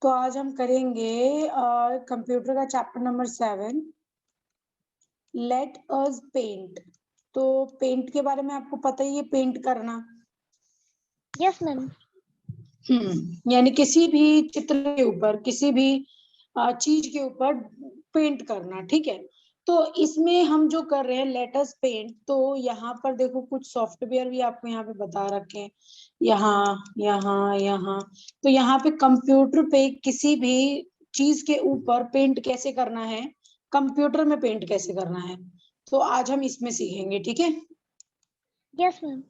तो आज हम करेंगे कंप्यूटर का chapter number 7, let us Paint. तो पेंट के बारे में आपको पता ही है, पेंट करना। Yes ma'am. यानी किसी भी चित्र के ऊपर, किसी भी चीज के ऊपर पेंट करना, ठीक है। तो इसमें हम जो कर रहे हैं लेट अस पेंट, तो यहाँ पर देखो कुछ सॉफ्टवेयर भी आपको यहाँ पे बता रखे हैं, यहाँ यहाँ यहाँ। तो यहाँ पे कंप्यूटर पे किसी भी चीज के ऊपर पेंट कैसे करना है, कंप्यूटर में पेंट कैसे करना है, तो आज हम इसमें सीखेंगे, ठीक है। Yes ma'am.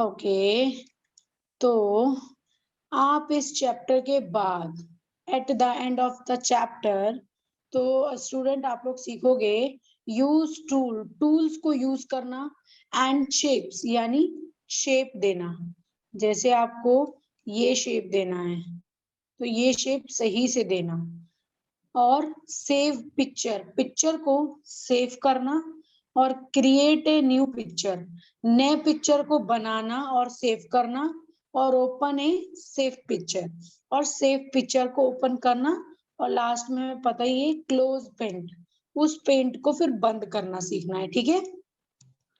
ओके, तो आप इस चैप्टर के बाद at the end of the chapter, तो स्टूडेंट आप लोग सीखोगे यूज टूल, टूल्स को यूज करना, एंड शेप्स यानी शेप देना। जैसे आपको ये शेप देना है तो ये शेप सही से देना, और सेव पिक्चर, पिक्चर को सेव करना, और क्रिएट ए न्यू पिक्चर, नए पिक्चर को बनाना और सेव करना, और ओपन ए सेव पिक्चर, और सेव पिक्चर को ओपन करना, और लास्ट में पता ही है क्लोज पेंट, उस पेंट को फिर बंद करना सीखना है, ठीक है।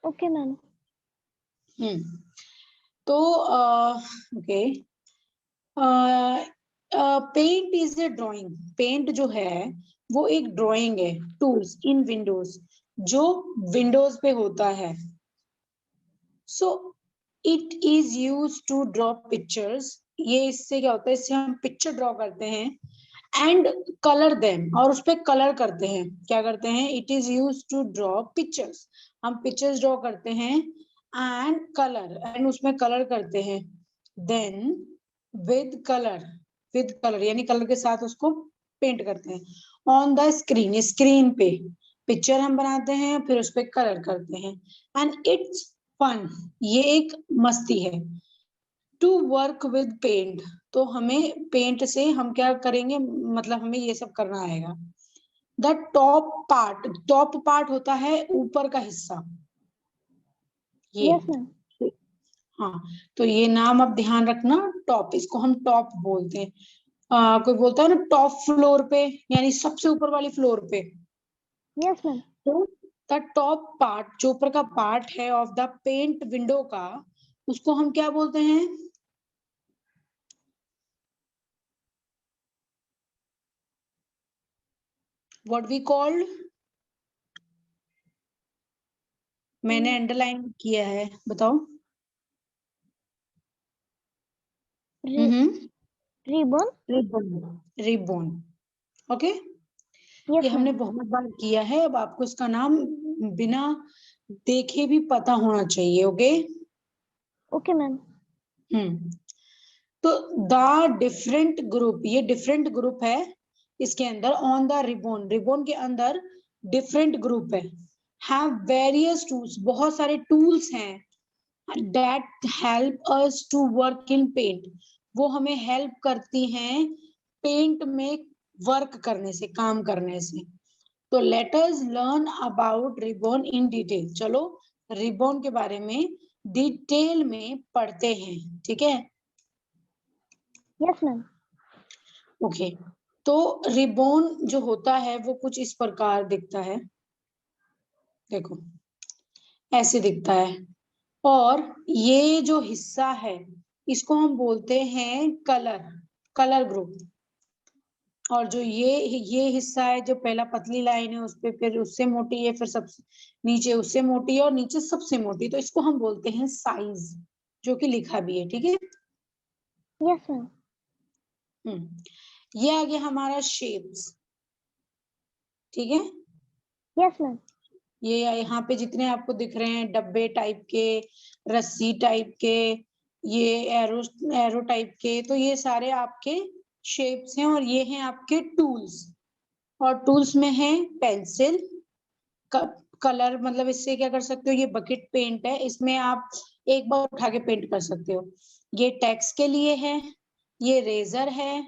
Okay ma'am. तो okay, paint is a drawing, paint जो है वो एक ड्राइंग है, टूल्स इन विंडोज, जो विंडोज पे होता है। So it is use to draw pictures, ये इससे क्या होता है, इससे हम पिक्चर ड्रॉ करते हैं एंड कलर देम, और उस पे कलर करते हैं। क्या करते हैं, it is use to draw pictures, हम पिक्चर्स ड्रॉ करते हैं एंड कलर, एंड उसमें कलर करते हैं। Then with colour, with colour यानी कलर के साथ उसको पेंट करते हैं। ऑन द स्क्रीन, स्क्रीन पे पिक्चर हम बनाते हैं, फिर उस पर कलर करते हैं। एंड इट्स फन, ये एक मस्ती है। टू वर्क विद पेंट, तो हमें पेंट से हम क्या करेंगे, मतलब हमें ये सब करना आएगा। The top part, top part होता है ऊपर का हिस्सा, ये। Yes ma'am. हाँ, तो ये नाम आप ध्यान रखना, टॉप, इसको हम टॉप बोलते हैं। कोई बोलता है ना टॉप फ्लोर पे, यानी सबसे ऊपर वाली फ्लोर पे। Yes ma'am. तो द टॉप पार्ट, जो ऊपर का पार्ट है ऑफ द पेंट विंडो का, उसको हम क्या बोलते हैं, व्हाट वी कॉल्ड, मैंने अंडरलाइन किया है, बताओ। रिबन। Ribbon, ribbon, okay. ये यस हमने मैम। बहुत बार किया है, अब आपको इसका नाम बिना देखे भी पता होना चाहिए, ओके। Okay ma'am. तो द डिफरेंट ग्रुप, ये डिफरेंट ग्रुप है इसके अंदर। ऑन द रिबन, रिबन के अंदर डिफरेंट ग्रुप है वेरियस टूल्स, बहुत सारे टूल्स हैं that help us to work in paint, वो हमें हेल्प करती हैं पेंट में वर्क करने से, काम करने से। तो let us learn about ribbon in detail, चलो रिबन के बारे में डिटेल में पढ़ते हैं, ठीक है। Yes ma'am. ओके, तो रिबन जो होता है वो कुछ इस प्रकार दिखता है, देखो ऐसे दिखता है। और ये जो हिस्सा है इसको हम बोलते हैं कलर, कलर ग्रुप। और जो ये हिस्सा है, जो पहला पतली लाइन है उस पे, फिर उससे मोटी है, फिर सबसे नीचे उससे मोटी है, और नीचे सबसे मोटी, तो इसको हम बोलते हैं साइज, जो कि लिखा भी है, ठीक है। Yes ma'am. ये आ गया हमारा शेप्स, ठीक है। Yes ma'am. ये यहाँ पे जितने आपको दिख रहे हैं, डब्बे टाइप के, रस्सी टाइप के, ये एरो, एरो टाइप के, तो ये सारे आपके शेप्स हैं, और ये हैं आपके टूल्स। और टूल्स में है पेंसिल, कलर, मतलब इससे क्या कर सकते हो, ये बकेट पेंट है, इसमें आप एक बार उठा के पेंट कर सकते हो। ये टेक्स्ट के लिए है, ये रेजर है,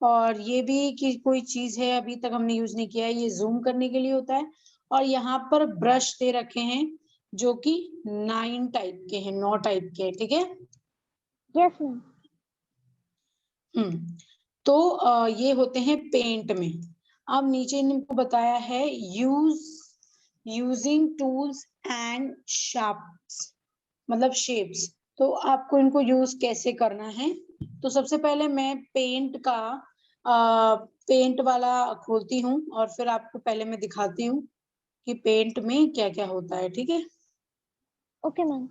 और ये भी कि कोई चीज है अभी तक हमने यूज नहीं किया है, ये जूम करने के लिए होता है। और यहाँ पर ब्रश दे रखे हैं जो कि 9 टाइप के हैं, 9 टाइप के, ठीक है। Yes ma'am. हम्म, तो ये होते हैं पेंट में। अब नीचे इनको बताया है यूजिंग टूल्स एंड शार्प्स, मतलब शेप्स। तो आपको इनको यूज कैसे करना है? तो सबसे पहले मैं पेंट वाला खोलती हूँ और फिर आपको पहले मैं दिखाती हूँ कि पेंट में क्या क्या होता है, ठीक है? Okay ma'am.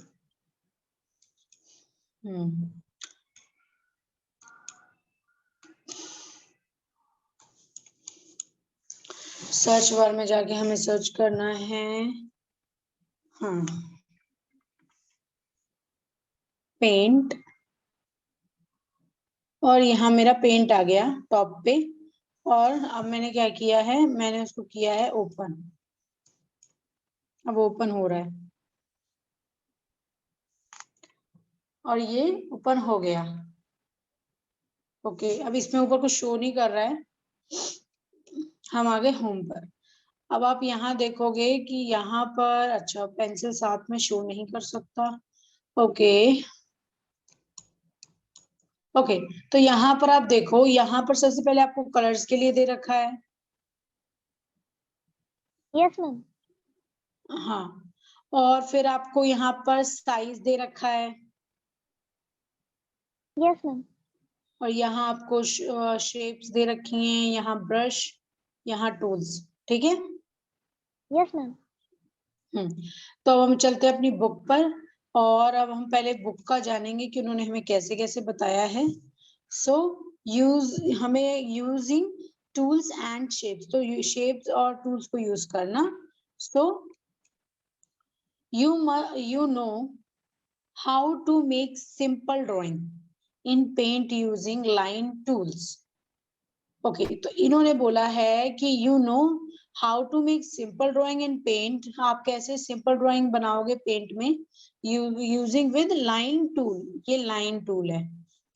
सर्च बार में जाके हमें सर्च करना है, हाँ, पेंट। और यहाँ मेरा पेंट आ गया टॉप पे। और अब मैंने क्या किया है, मैंने उसको किया है ओपन। अब ओपन हो रहा है और ये ओपन हो गया। ओके, अब इसमें ऊपर कुछ शो नहीं कर रहा है। हम आ गए होम पर। अब आप यहाँ देखोगे कि यहाँ पर, अच्छा, पेंसिल साथ में शो नहीं कर सकता। ओके ओके, तो यहाँ पर आप देखो, यहाँ पर सबसे पहले आपको कलर्स के लिए दे रखा है। Yes ma'am. हाँ, और फिर आपको यहाँ पर साइज दे रखा है। Yes ma'am. और यहाँ आपको शेप्स दे रखी हैं, यहाँ ब्रश, यहाँ टूल्स, ठीक है? Yes ma'am. तो अब हम चलते हैं अपनी बुक पर। और अब हम पहले बुक का जानेंगे कि उन्होंने हमें कैसे कैसे बताया है। सो हमें यूजिंग टूल्स एंड शेप्स, तो शेप्स और टूल्स को यूज करना। सो you know how to make simple drawing in paint using line tools. Okay, तो इन्होंने बोला है कि you know how to make simple drawing in Paint. आप कैसे सिंपल ड्राइंग बनाओगे पेंट में, यूजिंग विद लाइन टूल। ये लाइन टूल है,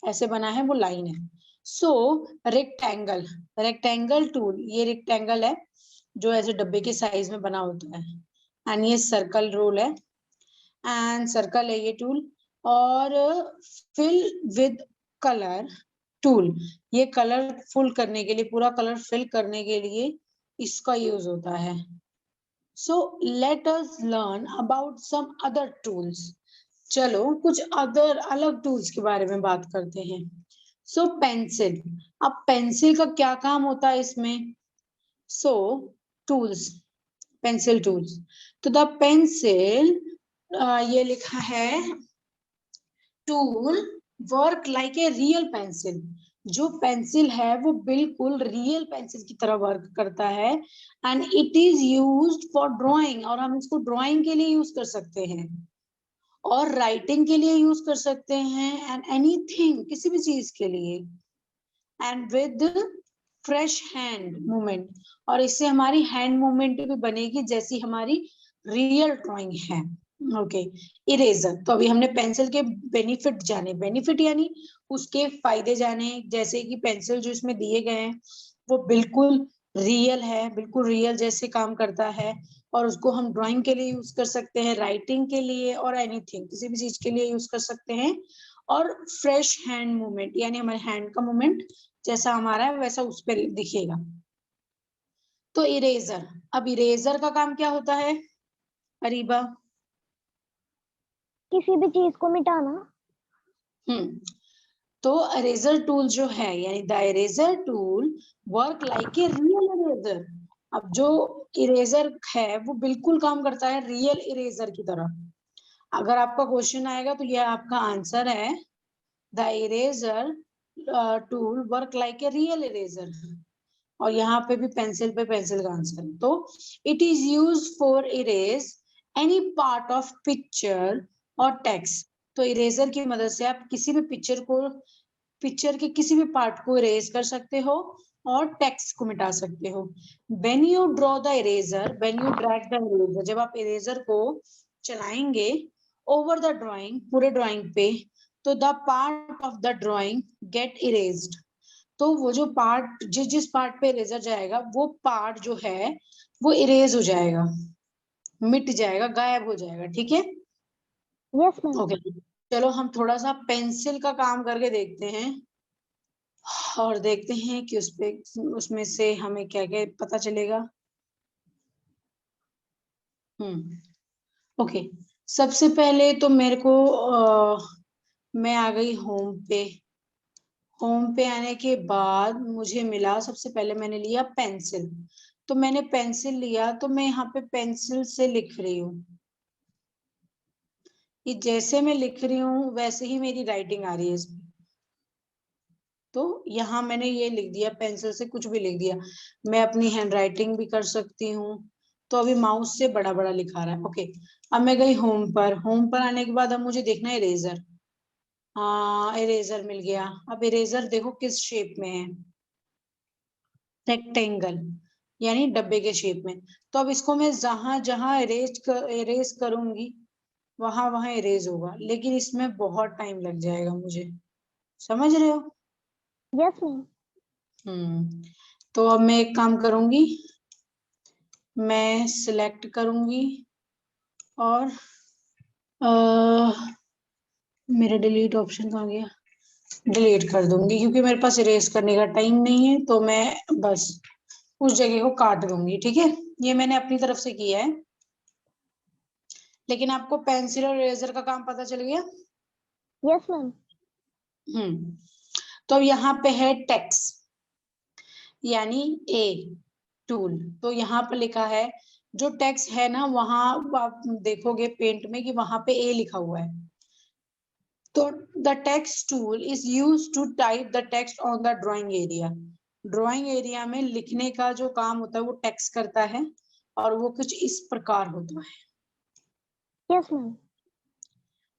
ऐसे बना है, वो लाइन है। सो रेक्टेंगल टूल, ये रेक्टेंगल है जो ऐसे डब्बे के साइज में बना होता है। एंड ये सर्कल रूल है, एंड सर्कल है ये टूल। और फिल विद कलर टूल, ये कलर फुल करने के लिए, पूरा कलर फिल करने के लिए इसका यूज होता है। So let us learn about some other tools. चलो कुछ अदर अलग टूल्स के बारे में बात करते हैं। सो पेंसिल, अब पेंसिल का क्या काम होता है इसमें? सो टूल्स, पेंसिल टूल्स, तो द पेंसिल, ये लिखा है tool work like a real pencil. जो पेंसिल है वो बिल्कुल रियल पेंसिल की तरह वर्क करता है। And it is used for drawing, और हम इसको ड्राइंग के लिए यूज कर सकते हैं और राइटिंग के लिए यूज कर सकते हैं, एंड एनीथिंग, किसी भी चीज के लिए। And with fresh hand movement, और इससे हमारी हैंड मूवमेंट भी बनेगी जैसी हमारी रियल ड्राइंग है। ओके, इरेजर, तो अभी हमने पेंसिल के बेनिफिट जाने, बेनिफिट यानी उसके फायदे जाने, जैसे कि पेंसिल जो इसमें दिए गए हैं वो बिल्कुल रियल है, बिल्कुल रियल जैसे काम करता है। और उसको हम ड्राइंग के लिए यूज कर सकते हैं, राइटिंग के लिए, और एनीथिंग, किसी भी चीज के लिए यूज कर सकते हैं। और फ्रेश हैंड मूवमेंट, यानी हमारे हैंड का मूवमेंट जैसा हमारा है वैसा उस पर दिखेगा। तो इरेजर, अब इरेजर का काम क्या होता है अरीबा? किसी भी चीज को मिटाना। तो इरेजर टूल जो है, यानी the eraser tool work like a real eraser. अब जो इरेजर है वो बिल्कुल काम करता है रियल इरेजर की तरह। अगर आपका क्वेश्चन आएगा तो यह आपका आंसर है, the eraser tool work like a real eraser. और यहाँ पे भी पेंसिल पे पेंसिल का आंसर। तो it is use for erase any part of picture और टेक्स्ट। तो इरेजर की मदद से आप किसी भी पिक्चर के किसी भी पार्ट को इरेज कर सकते हो और टेक्स्ट को मिटा सकते हो। When you draw the eraser, when you drag the eraser, जब आप इरेजर को चलाएंगे ओवर द ड्राइंग, पूरे ड्राइंग पे, तो the part of the drawing get erased. तो वो जो पार्ट, जिस पार्ट पे इरेजर जाएगा वो पार्ट जो है वो इरेज हो जाएगा, मिट जाएगा, गायब हो जाएगा, ठीक है? Yes ma'am. ओके, चलो हम थोड़ा सा पेंसिल का काम करके देखते हैं। और देखते हैं कि उसमें से हमें क्या क्या पता चलेगा। ओके, सबसे पहले तो मेरे को मैं आ गई होम पे। होम पे आने के बाद मुझे मिला, सबसे पहले मैंने लिया पेंसिल। तो मैंने पेंसिल लिया, तो मैं यहाँ पे पेंसिल से लिख रही हूँ। ये जैसे मैं लिख रही हूँ वैसे ही मेरी राइटिंग आ रही है इसमें। तो यहाँ मैंने ये लिख दिया, पेंसिल से कुछ भी लिख दिया। मैं अपनी हैंड राइटिंग भी कर सकती हूँ। तो अभी माउस से बड़ा बड़ा लिखा रहा है। ओके, अब मैं गई होम पर। होम पर आने के बाद अब मुझे देखना है इरेजर। हाँ, इरेजर मिल गया। अब इरेजर देखो किस शेप में है, रेक्टेंगल, यानी डब्बे के शेप में। तो अब इसको मैं जहां जहां इरेज करूंगी वहां वहां इरेज होगा, लेकिन इसमें बहुत टाइम लग जाएगा मुझे। समझ रहे हो? Yes ma'am. तो अब मैं एक काम करूंगी, मैं सिलेक्ट करूंगी और मेरा डिलीट ऑप्शन कहाँ गया, डिलीट कर दूंगी, क्योंकि मेरे पास इरेज करने का टाइम नहीं है। तो मैं बस उस जगह को काट दूंगी। ठीक है, ये मैंने अपनी तरफ से किया है। लेकिन आपको पेंसिल और इरेजर का काम पता चल गया? Yes ma'am. तो यहाँ पे है टेक्स, यानी ए टूल। तो यहाँ पर लिखा है, जो टेक्स्ट है ना, वहां आप देखोगे पेंट में कि वहां पे ए लिखा हुआ है। तो the text tool is use to type the text on the drawing area. Drawing area में लिखने का जो काम होता है वो टेक्स्ट करता है, और वो कुछ इस प्रकार होता है। Yes ma'am.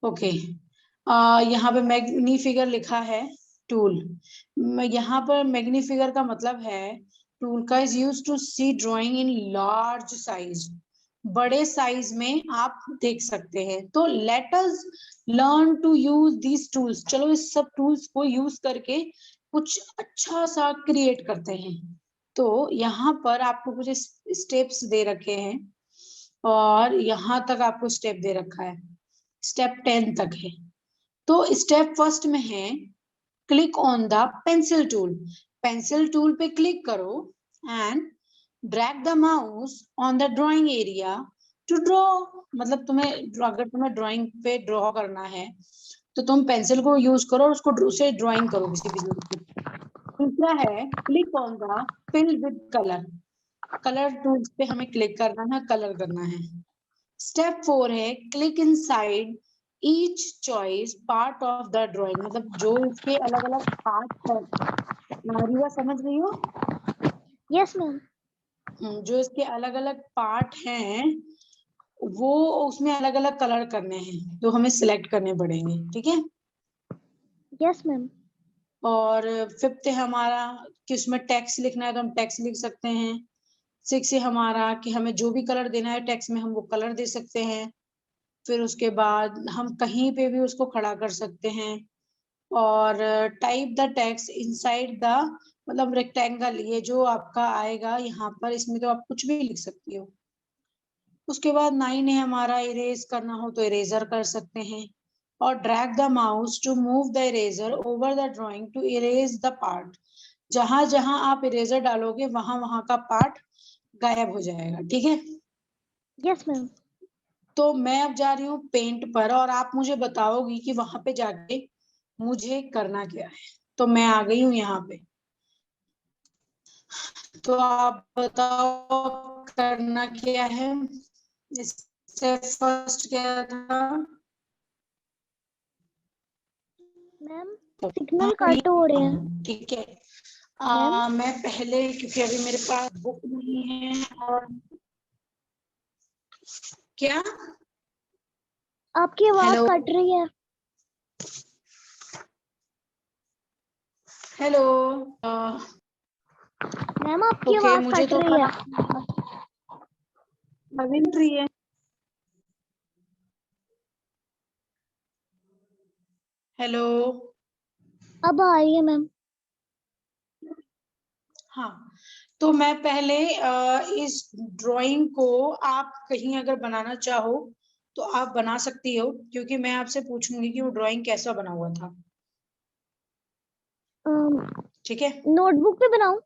ओके, यहाँ पे मैग्नीफिगर लिखा है टूल। यहाँ पर मैग्नीफिगर का मतलब है, टूल का is use to see drawing in large size. बड़े साइज में आप देख सकते हैं। तो let us learn to use these tools. चलो इस सब टूल्स को यूज करके कुछ अच्छा सा क्रिएट करते हैं। तो यहाँ पर आपको कुछ स्टेप्स दे रखे हैं, और यहाँ तक आपको स्टेप दे रखा है, स्टेप 10 तक है। तो स्टेप फर्स्ट में है, click on the pencil tool. Pencil tool पे क्लिक करो and drag the mouse on the drawing area to draw. मतलब अगर तुम्हें ड्राइंग पे ड्रॉ करना है तो तुम पेंसिल को यूज करो और उसको से ड्राइंग करो किसी भी चीज पे। दूसरा है, click on the fill with colour. Colour tools पे हमें क्लिक करना है, कलर करना है। स्टेप 4 है, click inside each choice part of the drawing. मतलब जो इसके अलग अलग पार्ट है, रिवा समझ रही हो? Yes ma'am. जो इसके अलग अलग पार्ट हैं वो उसमें अलग अलग कलर करने हैं, तो हमें सिलेक्ट करने पड़ेंगे। ठीक है, यस मैम। और फिफ्थ है हमारा कि उसमें टेक्स्ट लिखना है, तो हम टेक्स्ट लिख सकते हैं। 6 है हमारा कि हमें जो भी कलर देना है टेक्स्ट में हम वो कलर दे सकते हैं। फिर उसके बाद हम कहीं पे भी उसको खड़ा कर सकते हैं। और type the text inside the, मतलब रेक्टेंगल, ये जो आपका आएगा यहाँ पर, इसमें तो आप कुछ भी लिख सकती हो। उसके बाद 9 है हमारा, इरेज करना हो तो इरेजर कर सकते हैं। और drag the mouse to move the eraser over the drawing to erase the part. जहां जहां आप इरेजर डालोगे वहां वहां का पार्ट गायब हो जाएगा। ठीक है, यस मैम। तो मैं अब जा रही हूँ पेंट पर, और आप मुझे बताओगी कि वहां पे जाके मुझे करना क्या है। तो मैं आ गई हूँ यहाँ पे। तो आप बताओ करना क्या है। इससे फर्स्ट क्या था? मैम तो सिग्नल हाँ, कट हो रहे हैं। ठीक है। मैम मैं पहले, क्योंकि अभी मेरे पास बुक नहीं है, और क्या, आपकी आवाज हेलो कट रही है। हेलो, मैम आपकी ओके, आवाज मुझे कट तो रही है। अभी नहीं रही है। हेलो, अब आ रही है मैम। हाँ, तो मैं पहले इस ड्राइंग को आप कहीं अगर बनाना चाहो तो आप बना सकती हो, क्योंकि मैं आपसे पूछूंगी कि वो ड्राइंग कैसा बना हुआ था। ठीक है, नोटबुक पे बनाऊं?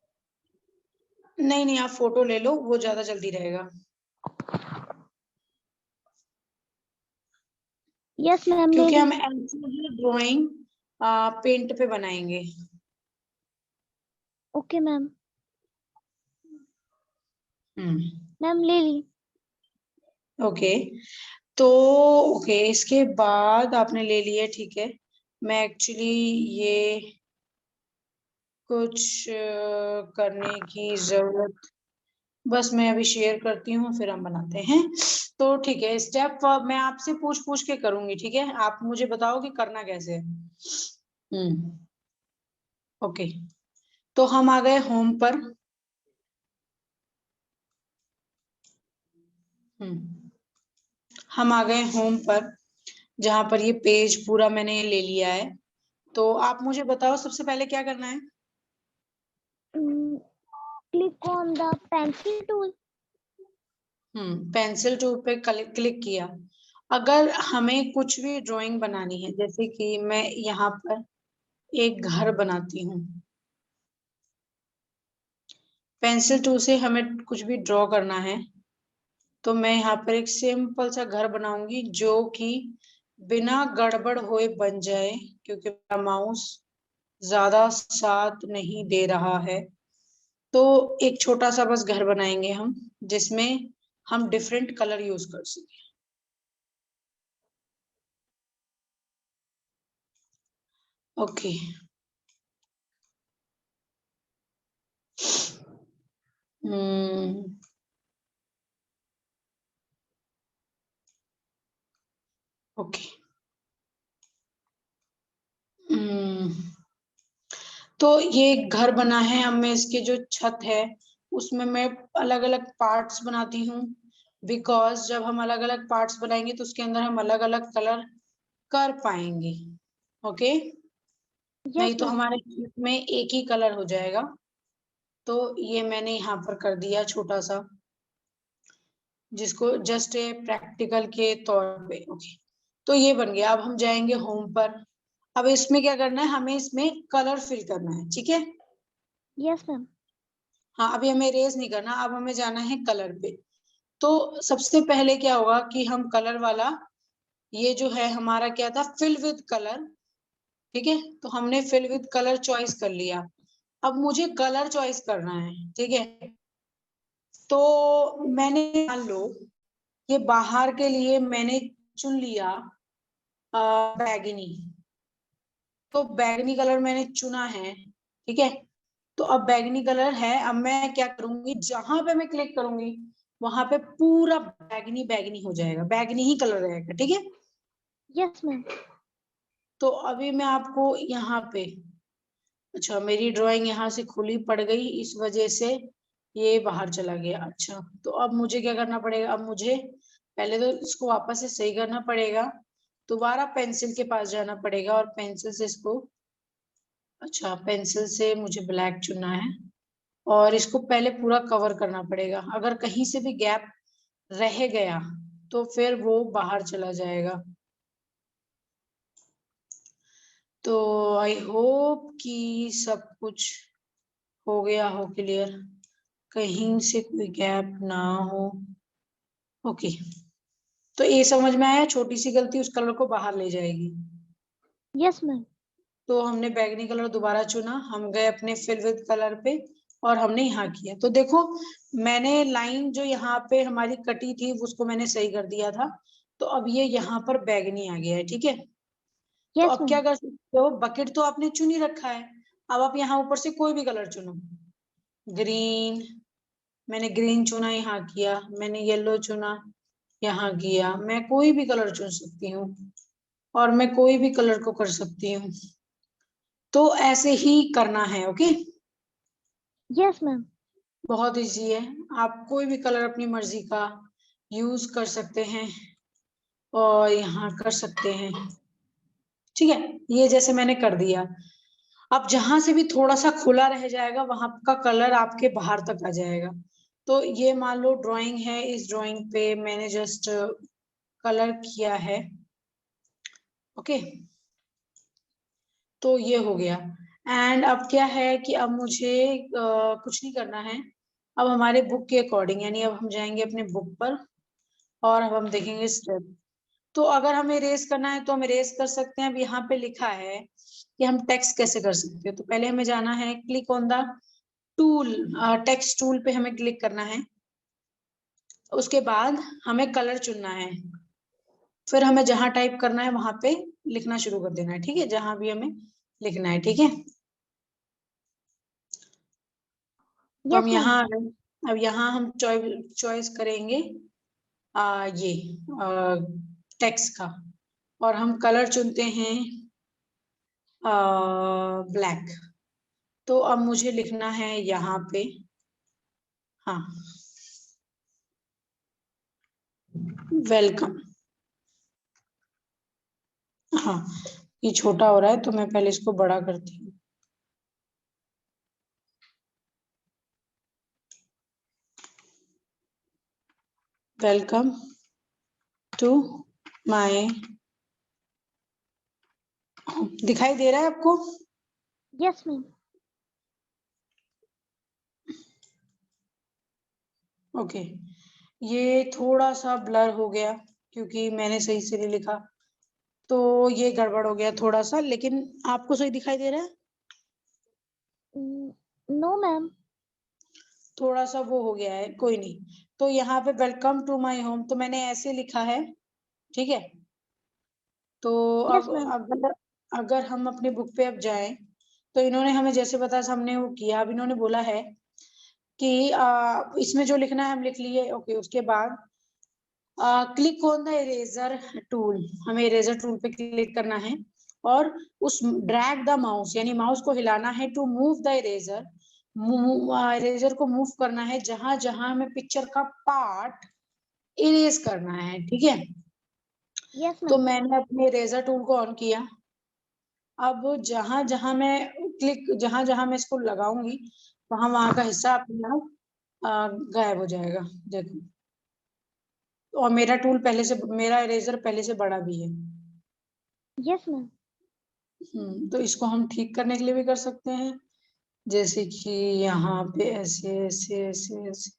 नहीं नहीं, आप फोटो ले लो, वो ज्यादा जल्दी रहेगा, यस मैम, ले क्योंकि ली। हम ऐसी ड्राइंग पेंट पे बनाएंगे। Okay ma'am. हम्म, मैम ले ली। ओके। तो ओके, इसके बाद आपने ले लिया, ठीक है। मैं एक्चुअली ये कुछ करने की जरूरत, बस मैं अभी शेयर करती हूँ, फिर हम बनाते हैं। तो ठीक है, स्टेप मैं आपसे पूछ पूछ के करूंगी, ठीक है, आप मुझे बताओ कि करना कैसे है। ओके, तो हम आ गए होम पर। हम आ गए होम पर, जहां पर ये पेज पूरा मैंने ले लिया है। तो आप मुझे बताओ सबसे पहले क्या करना है। Click on the pencil tool. Pencil tool पे क्लिक किया। अगर हमें कुछ भी ड्राइंग बनानी है, जैसे कि मैं यहाँ पर एक घर बनाती हूँ, पेंसिल टूल से हमें कुछ भी ड्रॉ करना है, तो मैं यहाँ पर एक सिंपल सा घर बनाऊंगी जो कि बिना गड़बड़ हुए बन जाए, क्योंकि मेरा माउस ज्यादा साथ नहीं दे रहा है। तो एक छोटा सा बस घर बनाएंगे हम, जिसमें हम डिफरेंट कलर यूज कर सकें। Okay, okay. तो ये एक घर बना है, अब मैं इसके जो छत है उसमें मैं अलग अलग पार्ट्स बनाती हूँ, बिकॉज जब हम अलग अलग पार्ट्स बनाएंगे तो उसके अंदर हम अलग अलग कलर कर पाएंगे। ओके, नहीं यस तो मैम। हमारे छत में एक ही कलर हो जाएगा। तो ये मैंने यहाँ पर कर दिया छोटा सा, जिसको जस्ट ए प्रैक्टिकल के तौर पे। ओके, तो ये बन गया। अब हम जाएंगे होम पर। अब इसमें क्या करना है, हमें इसमें कलर फिल करना है, ठीक है। Yes ma'am. हाँ, अभी हमें इरेज नहीं करना, अब हमें जाना है कलर पे। तो सबसे पहले क्या होगा कि हम कलर वाला, ये जो है हमारा क्या था, फिल विद कलर, ठीक है। तो हमने फिल विद कलर चॉइस कर लिया। अब मुझे कलर चॉइस करना है, ठीक है। तो मैंने मान लो ये बाहर के लिए मैंने चुन लिया बैगनी। तो बैगनी कलर मैंने चुना है, ठीक है। तो अब बैगनी कलर है, अब मैं क्या करूंगी, जहां पे मैं क्लिक करूंगी वहां पे पूरा बैगनी बैगनी हो जाएगा, बैगनी ही कलर रहेगा, ठीक है। Yes ma'am. तो अभी मैं आपको यहाँ पे, अच्छा मेरी ड्राइंग यहाँ से खुली पड़ गई, इस वजह से ये बाहर चला गया। अच्छा, तो अब मुझे क्या करना पड़ेगा, अब मुझे पहले तो इसको वापस से सही करना पड़ेगा, दोबारा पेंसिल के पास जाना पड़ेगा और पेंसिल से इसको, अच्छा पेंसिल से मुझे ब्लैक चुनना है और इसको पहले पूरा कवर करना पड़ेगा। अगर कहीं से भी गैप रह गया तो फिर वो बाहर चला जाएगा। तो आई होप कि सब कुछ हो गया हो क्लियर, कहीं से कोई गैप ना हो। ओके, तो ये समझ में आया, छोटी सी गलती उस कलर को बाहर ले जाएगी। Yes ma'am. तो हमने बैगनी कलर दोबारा चुना, हम गए अपने फिल विद कलर पे और हमने यहाँ किया। तो देखो, मैंने लाइन जो यहाँ पे हमारी कटी थी उसको मैंने सही कर दिया था। तो अब ये यहाँ पर बैगनी आ गया है, ठीक है। तो यस अब मैम। क्या कर सकते हो, बकेट तो आपने चुन ही रखा है, अब आप यहाँ ऊपर से कोई भी कलर चुनो। ग्रीन, मैंने ग्रीन चुना, यहाँ किया, मैंने येलो चुना, यहाँ किया। मैं कोई भी कलर चुन सकती हूँ और मैं कोई भी कलर को कर सकती हूँ। तो ऐसे ही करना है, ओके। Yes ma'am. बहुत इजी है, आप कोई भी कलर अपनी मर्जी का यूज कर सकते हैं और यहाँ कर सकते हैं, ठीक है। ये जैसे मैंने कर दिया, अब जहां से भी थोड़ा सा खुला रह जाएगा वहां का कलर आपके बाहर तक आ जाएगा। तो ये मान लो ड्राइंग है, इस ड्राइंग पे मैंने जस्ट कलर किया है, ओके। तो ये हो गया। एंड अब क्या है कि अब मुझे कुछ नहीं करना है। अब हमारे बुक के अकॉर्डिंग, यानी अब हम जाएंगे अपने बुक पर और अब हम देखेंगे स्टेप। तो अगर हमें इरेज करना है तो हम इरेज कर सकते हैं। अब यहाँ पे लिखा है कि हम टेक्स्ट कैसे कर सकते हैं। तो पहले हमें जाना है, click on the tool, text tool पे हमें क्लिक करना है। उसके बाद हमें कलर चुनना है, फिर हमें जहां टाइप करना है वहां पे लिखना शुरू कर देना है। ठीक है, जहां भी हमें लिखना है। ठीक है, तो हम Yes, ma'am. यहाँ, अब यहाँ हम चॉइस करेंगे ये टेक्स्ट का, और हम कलर चुनते हैं ब्लैक। तो अब मुझे लिखना है यहाँ पे, हाँ, वेलकम। हाँ, ये छोटा हो रहा है तो मैं पहले इसको बड़ा करती हूँ। वेलकम टू माय, दिखाई दे रहा है आपको? Yes, ma'am. ओके, ये थोड़ा सा ब्लर हो गया क्योंकि मैंने सही से नहीं लिखा, तो ये गड़बड़ हो गया थोड़ा सा, लेकिन आपको सही दिखाई दे रहा है? No, ma'am. थोड़ा सा वो हो गया है, कोई नहीं। तो यहाँ पे वेलकम टू माय होम तो मैंने ऐसे लिखा है। ठीक है, तो Yes, अब ma'am. अगर अगर हम अपने बुक पे अब जाएं, तो इन्होंने हमें जैसे बताया हमने वो किया। अब इन्होंने बोला है कि इसमें जो लिखना है हम लिख लिए। ओके, उसके बाद click on the eraser tool, हमें इरेजर टूल पे क्लिक करना है और उस ड्रैग द माउस, यानी माउस को हिलाना है to move the eraser. Eraser को मूव करना है जहां जहां हमें पिक्चर का पार्ट इरेज करना है। ठीक है, Yes, तो ma'am. मैंने अपने इरेजर टूल को ऑन किया। अब जहां जहां मैं जहां जहां मैं इसको लगाऊंगी वहां वहां का हिस्सा अपने आप गायब हो जाएगा। देखो, और मेरा टूल पहले से, मेरा इरेजर पहले से बड़ा भी है। Yes, ma'am. तो इसको हम ठीक करने के लिए भी कर सकते हैं, जैसे कि यहाँ पे ऐसे ऐसे ऐसे ऐसे।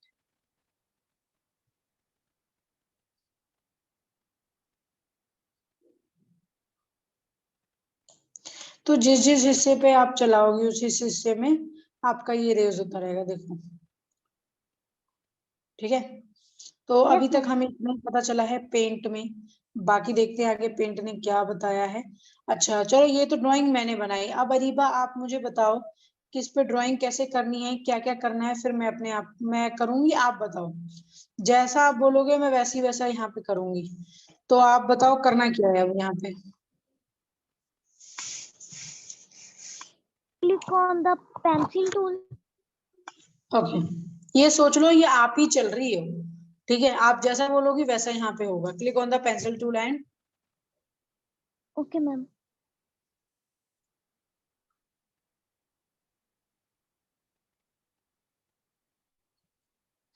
तो जिस जिस हिस्से पे आप चलाओगे उस हिस्से में आपका ये रेज होता रहेगा। देखो, ठीक है, तो अभी Yes, तक ma'am. हमें इतना ही पता चला है पेंट में। बाकी देखते हैं आगे पेंट ने क्या बताया है। अच्छा चलो, ये तो ड्राइंग मैंने बनाई। अब अरीबा आप मुझे बताओ कि इस पे ड्राइंग कैसे करनी है, क्या क्या करना है, फिर मैं अपने आप मैं करूंगी, आप बताओ। जैसा आप बोलोगे मैं वैसी वैसा यहाँ पे करूंगी। तो आप बताओ करना क्या है अब यहाँ पे। Click on the pencil tool. Okay, ये सोच लो ये आप ही चल रही हो। ठीक है, आप जैसा बोलोगी वैसा यहाँ पे होगा। Click on the pencil tool and, Okay, ma'am.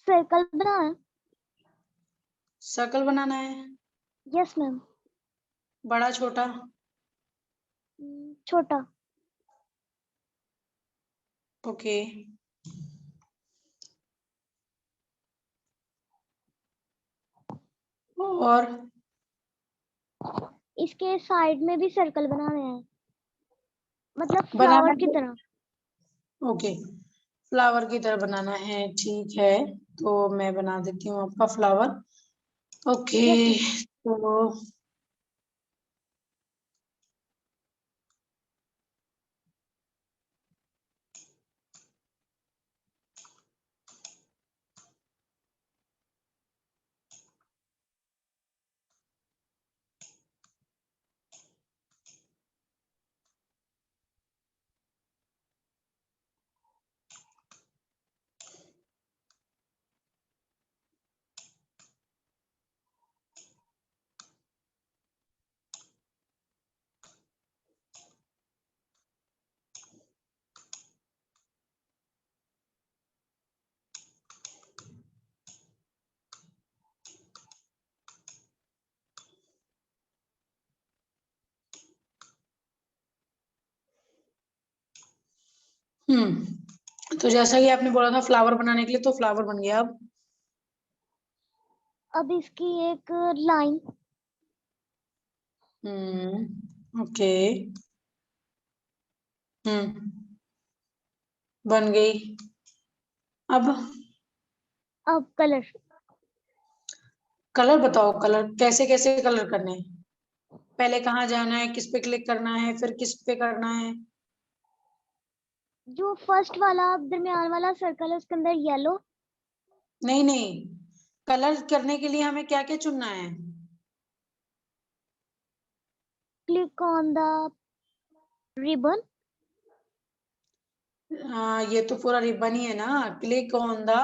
Circle बना है? सर्कल बनाना है। Yes, ma'am. बड़ा छोटा? छोटा. ओके, और इसके साइड में भी सर्कल बनाने हैं, मतलब बनाना फ्लावर की है। तरह. ओके, फ्लावर की तरह बनाना है, ठीक है। तो मैं बना देती हूँ आपका फ्लावर। Okay, Yes, ma'am. तो तो जैसा कि आपने बोला था फ्लावर बनाने के लिए, तो फ्लावर बन गया। अब इसकी एक लाइन। ओके। बन गई। अब कलर। कलर बताओ, कलर कैसे कैसे कलर करने हैं? पहले कहाँ जाना है, किस पे क्लिक करना है, फिर किस पे करना है? जो फर्स्ट वाला दरमियान वाला सर्कल है उसके अंदर येलो। नहीं नहीं, कलर करने के लिए हमें क्या क्या चुनना है? Click on the ribbon. ये तो पूरा रिबन ही है ना। क्लिक ऑन द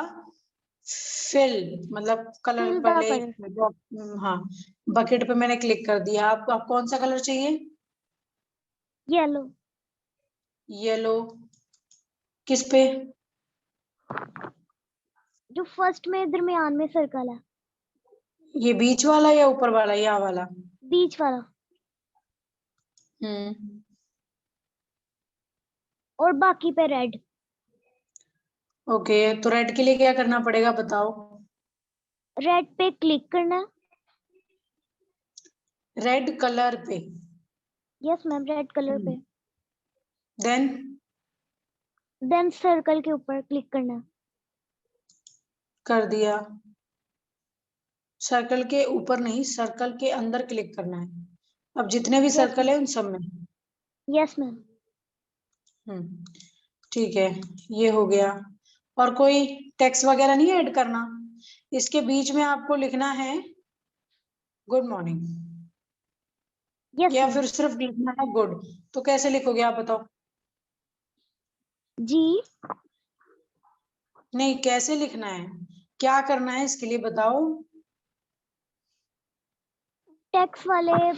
फिल, मतलब कलर फिल द पहले कलर। हाँ, बकेट पे मैंने क्लिक कर दिया। आप कौन सा कलर चाहिए? येलो। येलो। किस पे? जो फर्स्ट में दरमियान में सर्कल है। ये बीच वाला या ऊपर वाला, या वाला? बीच वाला। हम्म। और बाकी पे रेड। ओके, तो रेड के लिए क्या करना पड़ेगा बताओ? रेड पे क्लिक करना। रेड कलर पे। यस मैम, रेड कलर पे। देन? देन सर्कल के ऊपर क्लिक करना। कर दिया। सर्कल के ऊपर नहीं, सर्कल के अंदर क्लिक करना है। अब जितने भी यस सर्कल मैम। है उन सब में। Yes ma'am. ठीक है, ये हो गया। और कोई टेक्स्ट वगैरह नहीं ऐड करना? इसके बीच में आपको लिखना है गुड मॉर्निंग, यस या मैम। फिर सिर्फ लिखना है गुड? तो कैसे लिखोगे आप बताओ? जी। नहीं, कैसे लिखना है, क्या करना है इसके लिए बताओ? टेक्स्ट वाले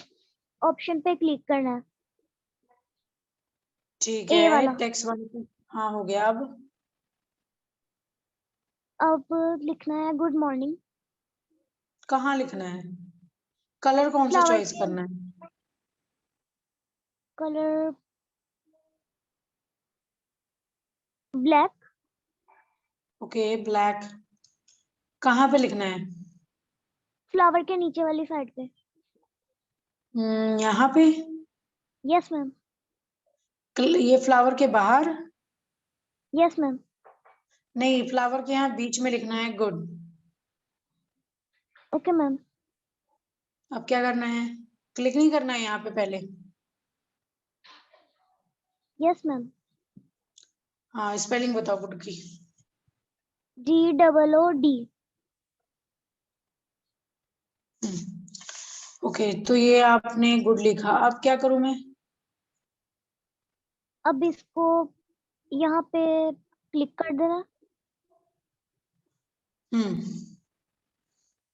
ऑप्शन पे क्लिक करना है। ठीक ए है, वाला। टेक्स्ट वाले पे। हाँ, हो गया। अब लिखना है गुड मॉर्निंग। कहाँ लिखना है? कलर कौन सा फ्लावर चॉइस के करना है? Colour black. Okay, black. कहाँ पे लिखना है? फ्लावर के नीचे वाली साइड पे। यहाँ पे? Yes ma'am. ये फ्लावर के बाहर? Yes ma'am. नहीं, फ्लावर के यहाँ बीच में लिखना है गुड। Okay ma'am. अब क्या करना है? क्लिक नहीं करना है यहाँ पे पहले? Yes ma'am. हाँ, स्पेलिंग बताओ गुड की। GOOD। ओके, तो ये आपने गुड लिखा। अब क्या करूँ मैं? अब इसको यहाँ पे क्लिक कर देना। हम्म।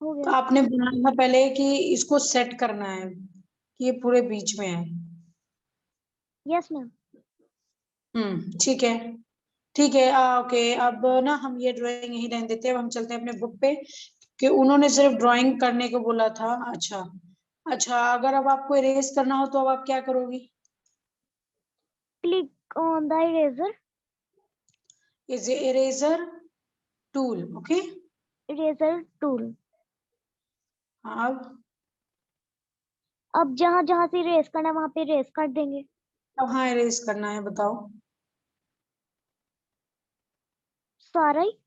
हो तो गया। आपने बोला था पहले कि इसको सेट करना है, कि ये पूरे बीच में है। Yes ma'am. ठीक है। ठीक है, ओके। अब ना हम ये ड्राइंग यहीं रहने देते हैं। अब हम चलते हैं अपने बुक पे, कि उन्होंने सिर्फ ड्राइंग करने को बोला था। अच्छा। अच्छा, अगर अब आपको इरेज करना हो तो अब आप क्या करोगी? Click on the eraser. Is eraser tool. Okay. Eraser tool. अब अब जहां जहां से इरेज करना है वहां पे इरेज कर देंगे। कहाँ इरेज करना है बताओ? सारा ही।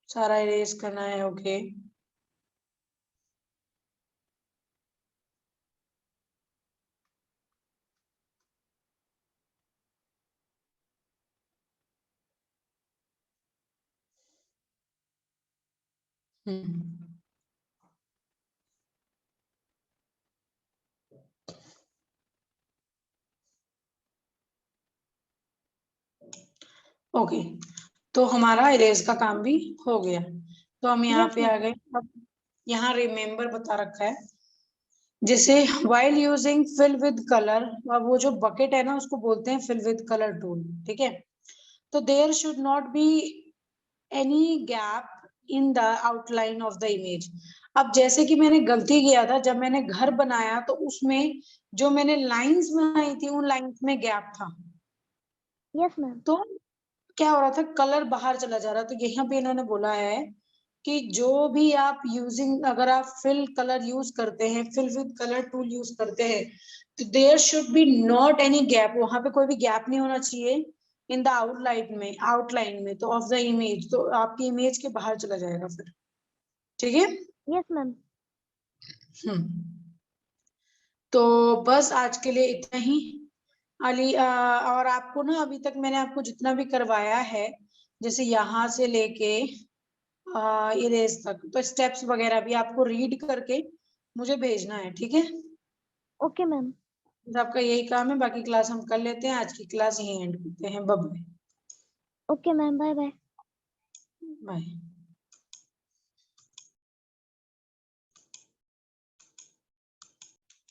सारा इरेज करना है, ओके। हम्म। ओके, तो हमारा इरेज का काम भी हो गया। तो हम यहाँ यस पे मैम। आ गए। अब यहाँ रिमेम्बर बता रखा है, जैसे while using fill with color। अब वो जो बकेट है ना, उसको बोलते हैं fill with color tool। ठीक है, तो there should not be any gap in the outline of the image। अब जैसे कि मैंने गलती किया था, जब मैंने घर बनाया तो उसमें जो मैंने लाइंस बनाई थी उन लाइंस में गैप था। Yes ma'am. तो क्या हो रहा था, कलर बाहर चला जा रहा, तो यहाँ पे इन्होंने बोला है कि जो भी आप यूजिंग, अगर आप फिल कलर यूज करते हैं, fill with colour tool use करते हैं, तो there should be not any gap, वहां पे कोई भी गैप नहीं होना चाहिए इन द आउटलाइन में तो ऑफ द इमेज, तो आपकी इमेज के बाहर चला जाएगा फिर। ठीक है। Yes ma'am. तो बस आज के लिए इतना ही। और आपको ना, अभी तक मैंने आपको जितना भी करवाया है, जैसे यहाँ से लेके इरेज तक, तो स्टेप्स वगैरह भी आपको रीड करके मुझे भेजना है, ठीक है। Okay ma'am. बस आपका यही काम है, बाकी क्लास हम कर लेते हैं। आज की क्लास यही एंड करते हैं। Bye okay ma'am, bye bye. Bye.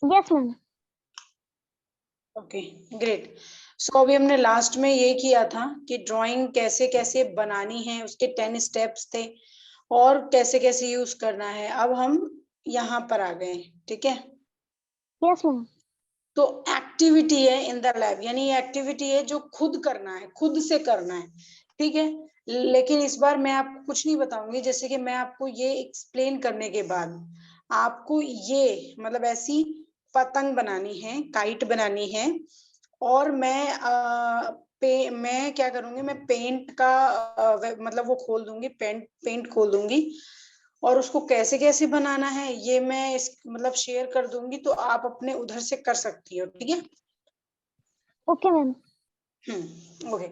Yes ma'am. Okay, great. So अभी हमने लास्ट में ये किया था कि ड्राइंग कैसे कैसे बनानी है, उसके 10 स्टेप्स थे, और कैसे कैसे यूज करना है। अब हम यहाँ पर आ गए, ठीक है। Yes ma'am. तो एक्टिविटी है इन द लैब, यानी ये एक्टिविटी है जो खुद करना है, खुद से करना है, ठीक है। लेकिन इस बार मैं आपको कुछ नहीं बताऊंगी, जैसे कि मैं आपको ये एक्सप्लेन करने के बाद आपको ये मतलब ऐसी पतंग बनानी है, काइट बनानी है, और मैं क्या करूंगी, मैं पेंट का मतलब वो खोल दूंगी, पेंट खोल दूंगी, और उसको कैसे कैसे बनाना है ये मैं मतलब शेयर कर दूंगी, तो आप अपने उधर से कर सकती हो, ठीक है। Okay ma'am. Okay.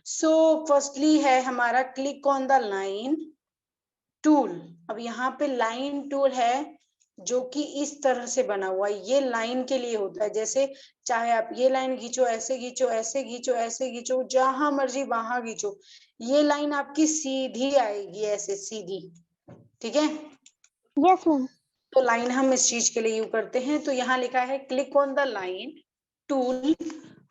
So firstly है हमारा click on the line tool. अब यहाँ पे लाइन टूल है जो कि इस तरह से बना हुआ है, ये लाइन के लिए होता है। जैसे चाहे आप ये लाइन खींचो, ऐसे खींचो, ऐसे खींचो, ऐसे खींचो, जहां मर्जी वहां खींचो, ये लाइन आपकी सीधी आएगी, ऐसे सीधी, ठीक है। Yes ma'am. तो लाइन हम इस चीज के लिए यूज करते हैं। तो यहाँ लिखा है click on the line tool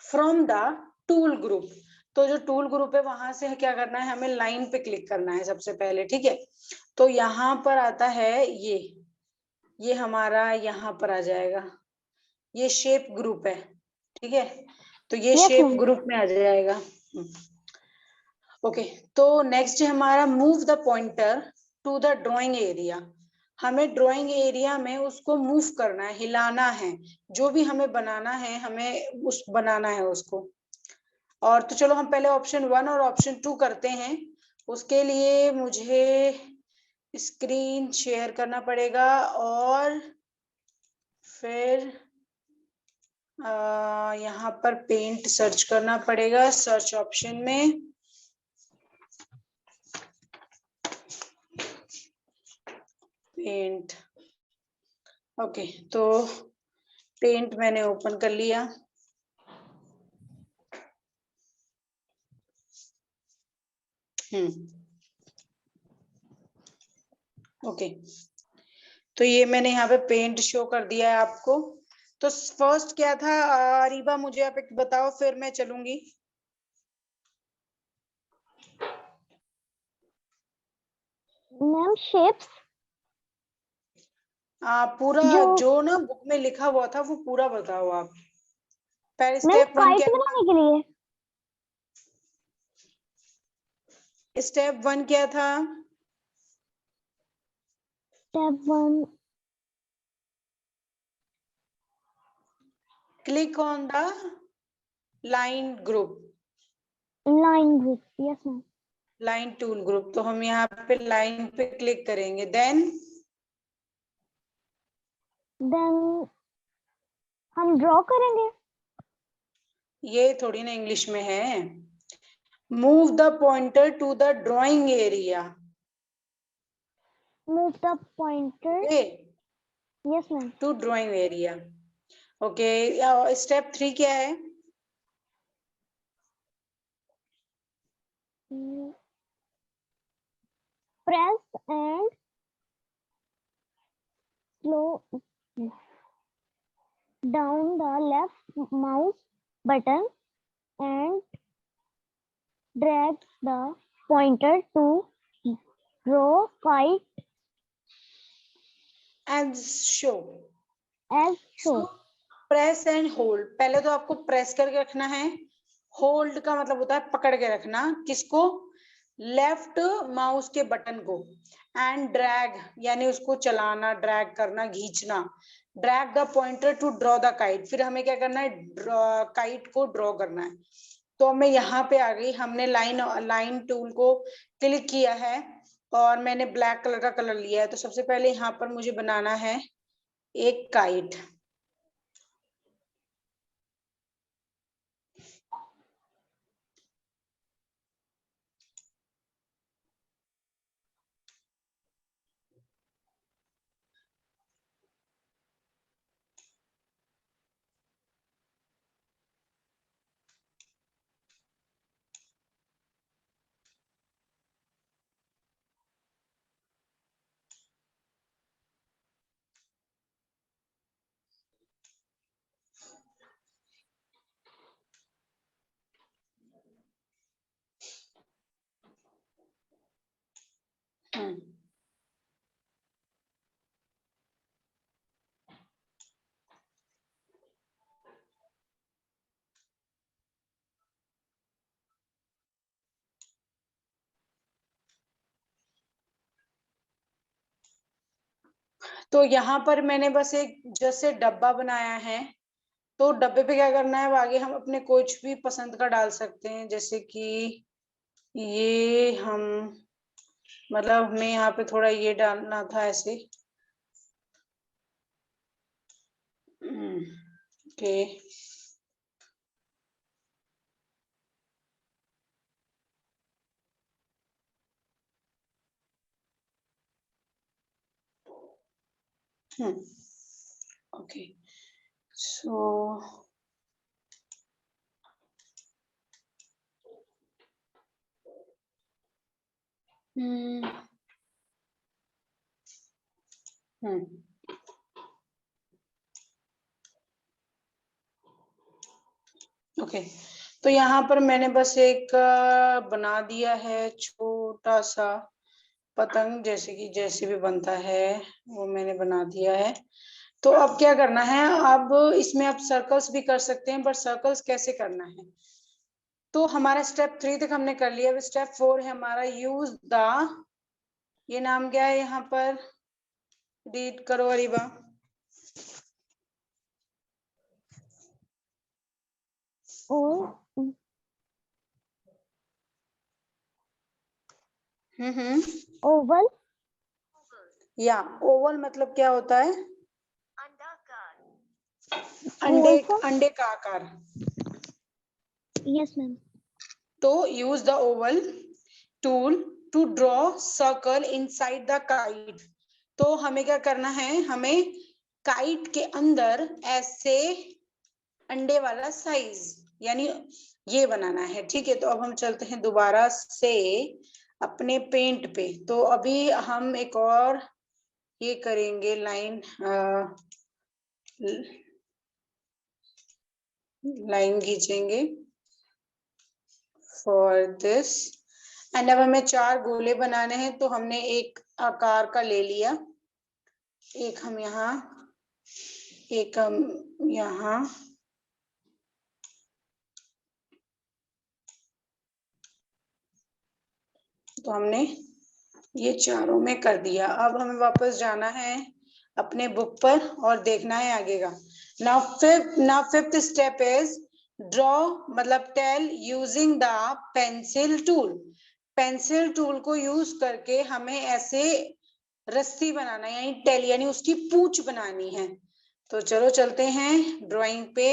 from the tool group. तो जो टूल ग्रुप है वहां से क्या करना है, हमें लाइन पे क्लिक करना है सबसे पहले, ठीक है। तो यहाँ पर आता है ये हमारा यहाँ पर आ जाएगा, ये शेप ग्रुप है, ठीक है। तो ये यस शेप मैम। ग्रुप में आ जाएगा। ओके। तो नेक्स्ट है हमारा move the pointer to the drawing area. हमें ड्राइंग एरिया में उसको मूव करना है, हिलाना है, जो भी हमें बनाना है, हमें उस बनाना है उसको। और तो चलो हम पहले ऑप्शन 1 और ऑप्शन 2 करते हैं। उसके लिए मुझे स्क्रीन शेयर करना पड़ेगा, और फिर यहाँ पर पेंट सर्च करना पड़ेगा सर्च ऑप्शन में। Paint, okay. तो पेंट मैंने ओपन कर लिया। ओके। तो ये मैंने यहाँ पे पेंट शो कर दिया है आपको। तो फर्स्ट क्या था रीबा, मुझे आप एक बताओ, फिर मैं चलूंगी। मैम शेप्स पूरा जो जो ना बुक में लिखा हुआ था वो पूरा बताओ आप। पहले मैम स्टेप 1 काइट क्या था? बनाने के लिए। स्टेप 1 क्या था? Step 1 click on the line group, line group. Yes ma'am. Line tool group. तो हम यहाँ पे लाइन पे क्लिक करेंगे, देन देन हम ड्रॉ करेंगे। ये थोड़ी ना इंग्लिश में है। Move the pointer to the drawing area. Move the pointer. Okay, yes ma'am. To drawing area. Okay. Step 3 क्या है? Press and slow down the left mouse button and drag the pointer to draw kite and show. as so shown. Press and hold, पहले तो आपको press करके रखना है, hold का मतलब होता है पकड़ के रखना, किसको, लेफ्ट माउस के बटन को, एंड ड्रैग यानी उसको चलाना, ड्रैग करना, खींचना, drag the pointer to draw the kite. फिर हमें क्या करना है, काइट को ड्रॉ करना है। तो मैं यहाँ पे आ गई, हमने लाइन टूल को क्लिक किया है और मैंने ब्लैक कलर का कलर लिया है। तो सबसे पहले यहाँ पर मुझे बनाना है एक काइट। तो यहाँ पर मैंने बस एक जैसे डब्बा बनाया है। तो डब्बे पे क्या करना है, अब आगे हम अपने कुछ भी पसंद का डाल सकते हैं, जैसे कि ये हम, मतलब हमें यहाँ पे थोड़ा ये डालना था ऐसे। Okay, okay, so okay. तो यहाँ पर मैंने बस एक बना दिया है छोटा सा पतंग, जैसे कि जैसे भी बनता है वो मैंने बना दिया है। तो अब क्या करना है, अब इसमें आप सर्कल्स भी कर सकते हैं, बट सर्कल्स कैसे करना है। तो हमारा स्टेप 3 तक हमने कर लिया। अब स्टेप 4 है हमारा यूज द, ये नाम क्या है यहाँ पर, रीड करो अरीबा। और ओवल, या ओवल मतलब क्या होता है, अंडे, गोल सा। अंडे का आकार। Yes ma'am. तो use the oval tool to draw circle inside the kite. तो हमें क्या करना है, हमें काइट के अंदर ऐसे अंडे वाला साइज यानी ये बनाना है। ठीक है, तो अब हम चलते हैं दोबारा से अपने पेंट पे। तो अभी हम एक और ये करेंगे लाइन, लाइन खींचेंगे फॉर दिस। एंड अब हमें 4 गोले बनाने हैं। तो हमने एक आकार का ले लिया, एक हम यहाँ, एक हम यहाँ, तो हमने ये चारों में कर दिया। अब हमें वापस जाना है अपने बुक पर और देखना है आगे का। Now fifth step is draw, मतलब tail using the pencil tool. Pencil tool को यूज करके हमें ऐसे रस्सी बनाना है, यानी टेल यानी उसकी पूंछ बनानी है। तो चलो चलते हैं ड्राइंग पे।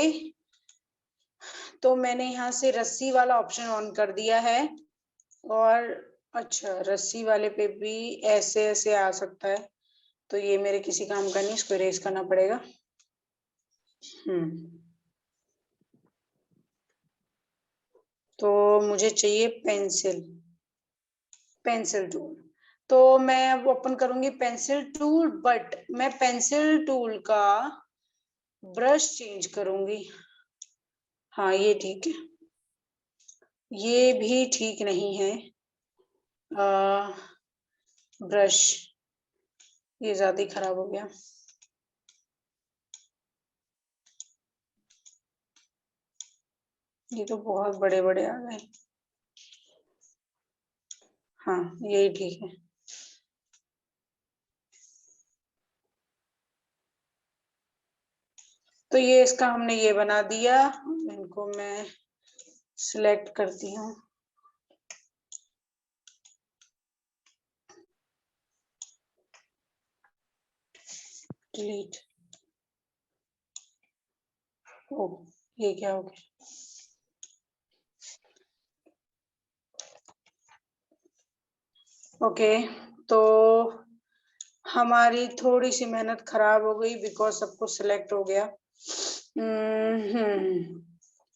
तो मैंने यहाँ से रस्सी वाला ऑप्शन ऑन कर दिया है। और अच्छा, रस्सी वाले पे भी ऐसे ऐसे आ सकता है, तो ये मेरे किसी काम का नहीं, इसको इरेज करना पड़ेगा। तो मुझे चाहिए पेंसिल, पेंसिल टूल। तो मैं अब ओपन करूंगी पेंसिल टूल, बट मैं पेंसिल टूल का ब्रश चेंज करूंगी। हाँ ये ठीक है, ये भी ठीक नहीं है। ब्रश ये ज्यादा ही खराब हो गया। ये तो बहुत बड़े बड़े आ गए। हाँ यही ठीक है। तो ये इसका हमने ये बना दिया, इनको मैं सिलेक्ट करती हूँ। डिलीट। ओ ये क्या हो गया? ओके तो हमारी थोड़ी सी मेहनत खराब हो गई बिकॉज सब कुछ सिलेक्ट हो गया।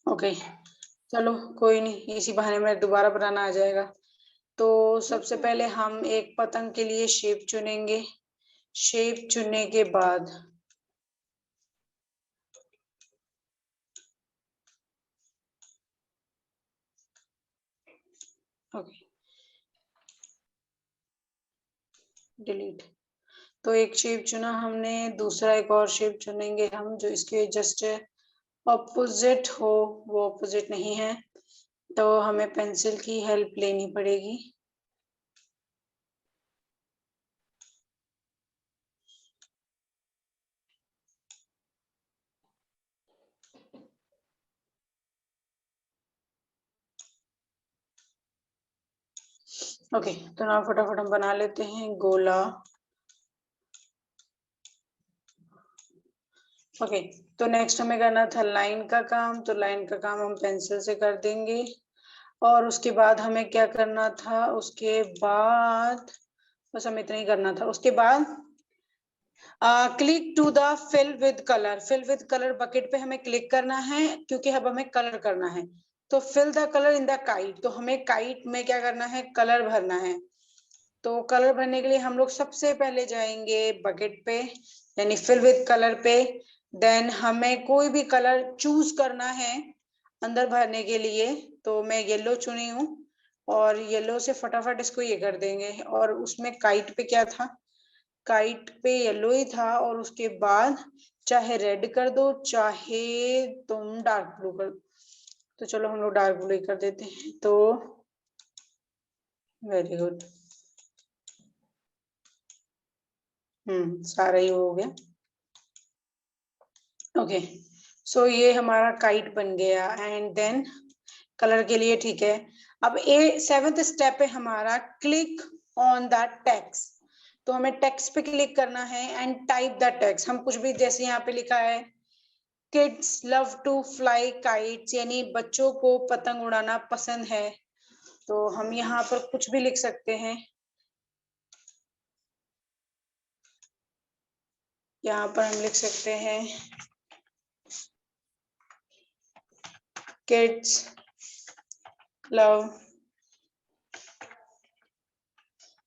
ओके चलो कोई नहीं, इसी बहाने में दोबारा बनाना आ जाएगा। तो सबसे पहले हम एक पतंग के लिए शेप चुनेंगे। शेप चुनने के बाद ओके डिलीट। तो एक शेप चुना हमने, दूसरा एक और शेप चुनेंगे हम जो इसके जस्ट ऑपोजिट हो। वो ऑपोजिट नहीं है तो हमें पेंसिल की हेल्प लेनी पड़ेगी। ओके तो ना फटाफट हम बना लेते हैं गोला। ओके तो नेक्स्ट हमें करना था लाइन का काम, तो लाइन का काम हम पेंसिल से कर देंगे। और उसके बाद हमें क्या करना था, उसके बाद बस हमें इतना ही करना था। उसके बाद click to the fill with colour. Fill with colour bucket पे हमें क्लिक करना है क्योंकि अब हमें कलर करना है। तो fill the colour in the kite, तो हमें काइट में क्या करना है, कलर भरना है। तो कलर भरने के लिए हम लोग सबसे पहले जाएंगे बकेट पे यानी फिल विद कलर पे। देन हमें कोई भी कलर चूज करना है अंदर भरने के लिए। तो मैं येलो चुनी हूँ और येलो से फटाफट इसको ये कर देंगे। और उसमें काइट पे क्या था, काइट पे येलो ही था। और उसके बाद चाहे रेड कर दो चाहे तुम डार्क ब्लू कर दो। तो चलो हम लोग डार्क ब्लू कर देते हैं। तो वेरी गुड, सारा ही हो गया। ओके सो ये हमारा काइट बन गया। एंड देन कलर के लिए ठीक है। अब सेवेंथ स्टेप है हमारा क्लिक ऑन द टेक्स्ट। तो हमें टेक्स्ट पे क्लिक करना है एंड टाइप द टेक्स्ट। हम कुछ भी, जैसे यहाँ पे लिखा है kids love to fly kites यानी बच्चों को पतंग उड़ाना पसंद है। तो हम यहाँ पर कुछ भी लिख सकते हैं। यहाँ पर हम लिख सकते हैं किड्स लव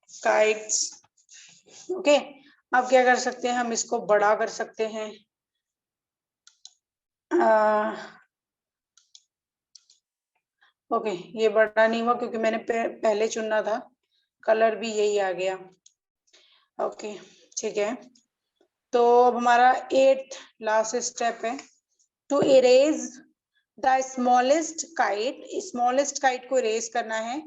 काइट्स। ओके अब क्या कर सकते हैं, हम इसको बड़ा कर सकते हैं। ओके ये बड़ा नहीं हुआ क्योंकि मैंने पहले चुनना था। कलर भी यही आ गया। ओके ठीक है। तो अब हमारा 8th लास्ट स्टेप है to erase the smallest kite. Smallest kite को इरेज करना है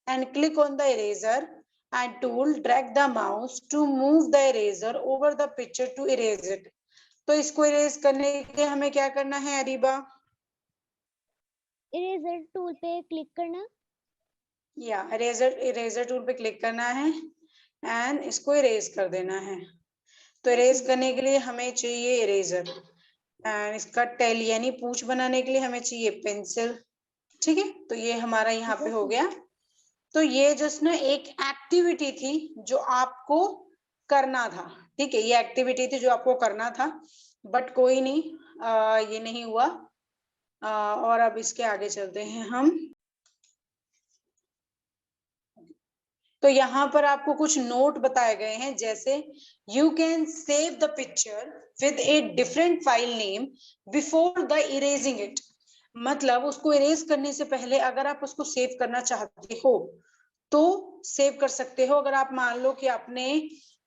and click on the eraser and tool drag the mouse to move the eraser over the picture to erase it. तो इसको erase करने के लिए हमें क्या करना है अरीबा? इरेजर टूल पे क्लिक करना। या इरेजर टूल पे क्लिक करना है एंड इसको इरेज कर देना है। तो इरेज करने के लिए हमें चाहिए इरेजर एंड इसका टेल यानी पूंछ बनाने के लिए हमें चाहिए पेंसिल। ठीक है तो ये हमारा यहाँ पे हो गया। तो ये जस्ट ना एक एक्टिविटी थी जो आपको करना था। ठीक है ये एक्टिविटी थी जो आपको करना था बट कोई नहीं, ये नहीं हुआ। और अब इसके आगे चलते हैं हम। तो यहाँ पर आपको कुछ नोट बताए गए हैं जैसे you can save the picture with a different file name before the erasing it. मतलब उसको इरेज करने से पहले अगर आप उसको सेव करना चाहते हो तो सेव कर सकते हो। अगर आप मान लो कि आपने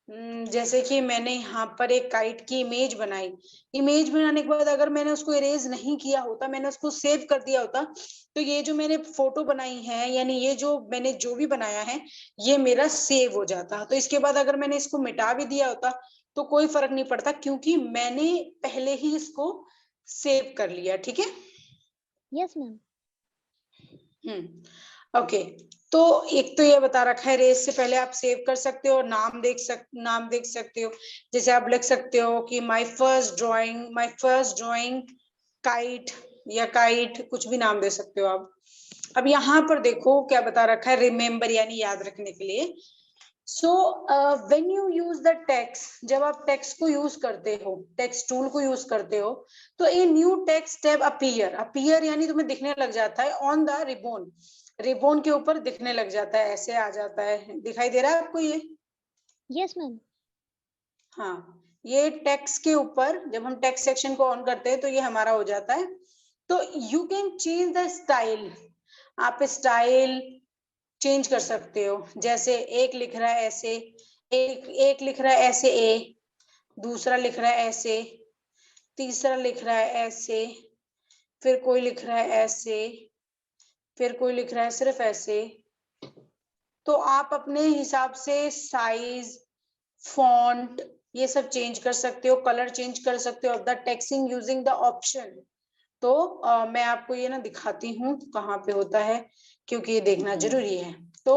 जैसे कि मैंने यहाँ पर एक काइट की इमेज बनाई, इमेज बनाने के बाद अगर मैंने उसको इरेज नहीं किया होता, मैंने उसको सेव कर दिया होता, तो ये जो मैंने फोटो बनाई है, यानी ये जो मैंने जो भी बनाया है, ये मेरा सेव हो जाता। तो इसके बाद अगर मैंने इसको मिटा भी दिया होता तो कोई फर्क नहीं पड़ता, क्योंकि मैंने पहले ही इसको सेव कर लिया। ठीक है। Yes ma'am. ओके। तो एक तो ये बता रखा है, रेस से पहले आप सेव कर सकते हो, नाम देख सकते हो। जैसे आप लिख सकते हो कि माय फर्स्ट ड्राइंग काइट, या काइट, कुछ भी नाम दे सकते हो आप। अब यहाँ पर देखो क्या बता रखा है, रिमेम्बर यानी याद रखने के लिए। So when you use the text, जब आप टेक्स्ट को यूज करते हो, टेक्स्ट टूल को यूज करते हो, तो a new text tab appear यानी तुम्हें दिखने लग जाता है ऑन द रिबोन, रिबोन के ऊपर दिखने लग जाता है, ऐसे आ जाता है। दिखाई दे रहा है आपको ये? Yes ma'am. हाँ, ये टेक्स्ट के ऊपर जब हम टेक्स्ट सेक्शन को ऑन करते हैं तो ये हमारा हो जाता है। तो you can change the style, आप स्टाइल चेंज कर सकते हो। जैसे एक लिख रहा है ऐसे, एक लिख रहा है ऐसे ए, दूसरा लिख रहा है ऐसे, तीसरा लिख रहा है ऐसे, फिर कोई लिख रहा है ऐसे, फिर कोई लिख रहा है सिर्फ ऐसे। तो आप अपने हिसाब से साइज, फॉन्ट, ये सब चेंज कर सकते हो, कलर चेंज कर सकते हो द टेक्सिंग यूजिंग द ऑप्शन। तो मैं आपको ये ना दिखाती हूँ कहाँ पे होता है, क्योंकि ये देखना जरूरी है। तो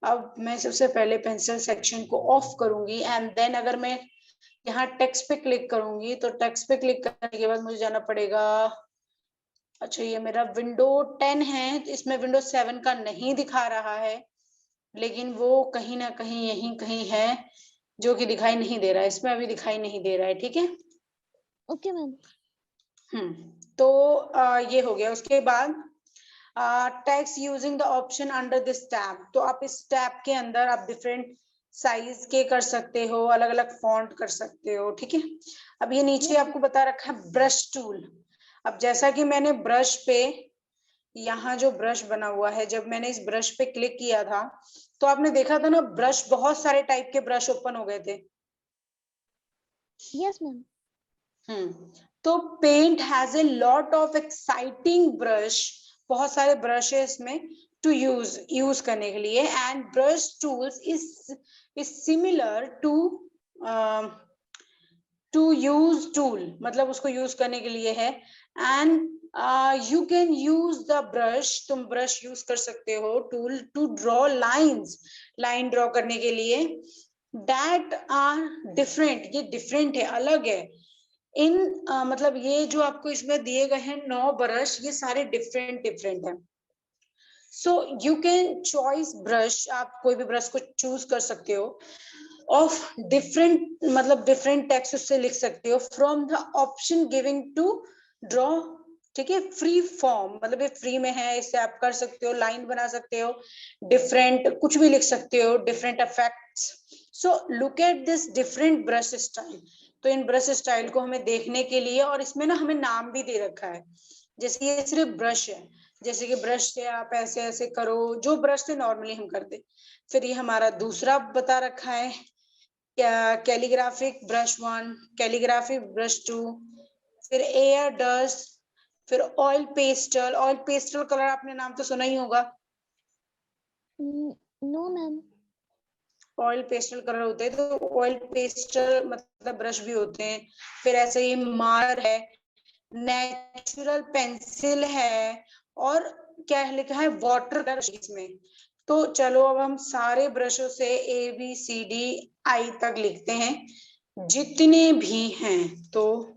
अब मैं सबसे पहले पेंसिल सेक्शन को ऑफ करूंगी, एंड देन अगर मैं यहाँ टेक्स्ट पे क्लिक करूंगी, तो टेक्स्ट पे क्लिक करने के बाद मुझे जाना पड़ेगा। अच्छा, ये मेरा विंडो 10 है, तो इसमें विंडो 7 का नहीं दिखा रहा है, लेकिन वो कहीं ना कहीं यहीं कहीं है, जो कि दिखाई नहीं दे रहा है, इसमें अभी दिखाई नहीं दे रहा है। ठीक है। Okay ma'am. तो ये हो गया। उसके बाद text using the option under this tab, तो आप इस टैब के अंदर आप डिफरेंट साइज के कर सकते हो, अलग अलग फॉन्ट कर सकते हो। ठीक है। अब ये नीचे Yes, आपको बता रखा है ब्रश टूल। अब जैसा कि मैंने ब्रश पे, यहाँ जो ब्रश बना हुआ है, जब मैंने इस ब्रश पे क्लिक किया था, तो आपने देखा था ना, ब्रश, बहुत सारे टाइप के ब्रश ओपन हो गए थे। yes ma'am. तो paint has a lot of exciting brush, बहुत सारे ब्रशेस में टू यूज करने के लिए, and brush tools is similar to use tool, मतलब उसको यूज करने के लिए है। And you can use the brush, तुम ब्रश यूज कर सकते हो, tool to draw lines, line draw करने के लिए, दैट आर डिफरेंट, ये डिफरेंट है, अलग है। इन मतलब ये जो आपको इसमें दिए गए हैं 9 ब्रश, ये सारे डिफरेंट डिफरेंट हैं। So you can choice brush, आप कोई भी ब्रश को चूज कर सकते हो, ऑफ डिफरेंट, मतलब डिफरेंट टेक्स्ट उससे लिख सकते हो, from the option giving to draw. ठीक है। फ्री फॉर्म, मतलब ये फ्री में है, इससे आप कर सकते हो, लाइन बना सकते हो, डिफरेंट कुछ भी लिख सकते हो, different effects. So look at this different brush style. तो इन ब्रश स्टाइल को हमें देखने के लिए, और इसमें ना हमें नाम भी दे रखा है, जैसे ये सिर्फ ब्रश है, जैसे कि ब्रश से आप ऐसे ऐसे करो, जो ब्रश से नॉर्मली हम करते। फिर ये हमारा दूसरा बता रखा है, कैलीग्राफिक ब्रश 1, कैलीग्राफिक ब्रश 2, फिर एयर डस्ट, फिर oil pastel, oil pastel colour आपने नाम तो सुना ही होगा। No ma'am. Oil pastel colour होते हैं, तो ऑयल पेस्टल मतलब ब्रश भी होते हैं। फिर ऐसे ही मार है, नेचुरल पेंसिल है, और क्या लिखा है, वाटर कलर इसमें। तो चलो अब हम सारे ब्रशों से ABCDI तक लिखते हैं, जितने भी हैं। तो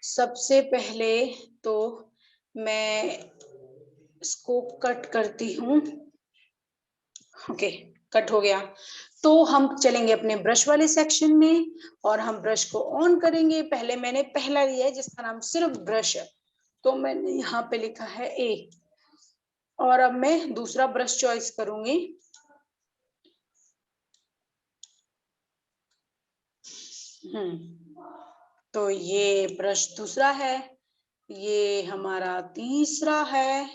सबसे पहले तो मैं इसको कट करती हूँ। ओके, कट हो गया। तो हम चलेंगे अपने ब्रश वाले सेक्शन में, और हम ब्रश को ऑन करेंगे। पहले मैंने पहला लिया है जिसका नाम सिर्फ ब्रश है, तो मैंने यहाँ पे लिखा है A, और अब मैं दूसरा ब्रश चॉइस करूंगी। तो ये ब्रश दूसरा है, ये हमारा तीसरा है,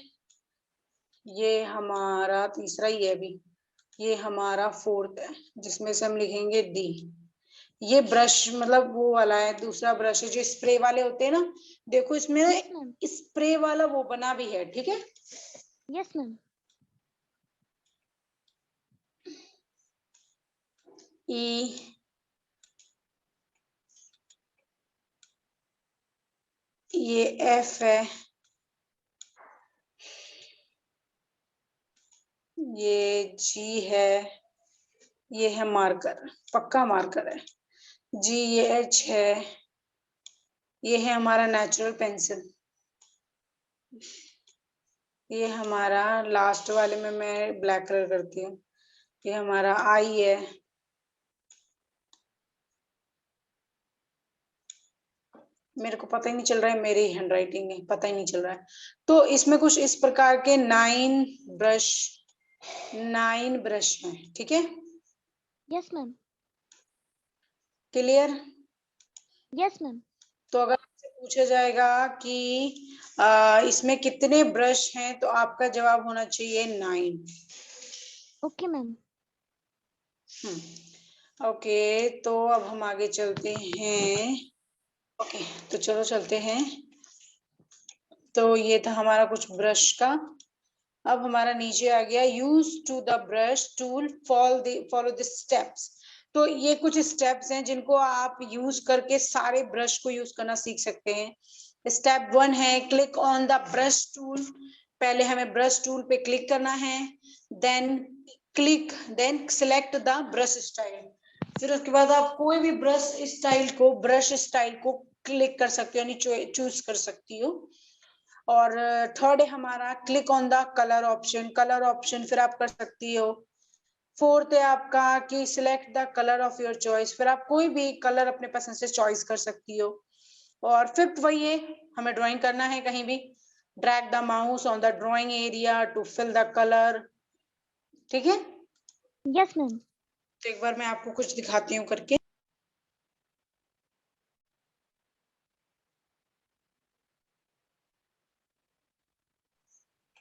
ये हमारा तीसरा ही है अभी। ये हमारा फोर्थ है जिसमें से हम लिखेंगे डी। ये ब्रश मतलब वो वाला है, दूसरा ब्रश है जो स्प्रे वाले होते हैं ना, देखो इसमें यस मैम। स्प्रे वाला वो बना भी है, ठीक है। Yes ma'am. ई, ये एफ है, ये जी है, ये है मार्कर, पक्का मार्कर है जी। ये एच है, ये है हमारा नेचुरल पेंसिल। ये हमारा लास्ट वाले में मैं ब्लैक कलर करती हूँ, ये हमारा आई है। मेरे को पता ही नहीं चल रहा है, मेरी हैंड राइटिंग है, पता ही नहीं चल रहा है। तो इसमें कुछ इस प्रकार के 9 ब्रश हैं, ठीक है। Yes ma'am. Clear. Yes ma'am. तो अगर आपसे पूछा जाएगा कि इसमें कितने ब्रश हैं, तो आपका जवाब होना चाहिए 9। Okay ma'am. ओके, तो अब हम आगे चलते हैं। ओके, तो चलो चलते हैं। तो ये था हमारा कुछ ब्रश का। अब हमारा नीचे आ गया, use to the brush tool follow the steps. तो ये कुछ स्टेप्स हैं जिनको आप यूज करके सारे ब्रश को यूज करना सीख सकते हैं। स्टेप 1 है click on the brush tool. पहले हमें ब्रश टूल पे क्लिक करना है, then select the brush style. फिर उसके बाद आप कोई भी ब्रश स्टाइल को क्लिक कर सकते हो, यानी चूज कर सकती हो। और थर्ड है हमारा click on the colour option फिर आप कर सकती हो। फोर्थ है आपका कि select the colour of your choice, फिर आप कोई भी कलर अपने पसंद से चॉइस कर सकती हो। और फिफ्थ वही है, हमें ड्राइंग करना है कहीं भी, drag the mouse on the drawing area to fill the colour, ठीक है। Yes ma'am. तो एक बार मैं आपको कुछ दिखाती हूँ करके।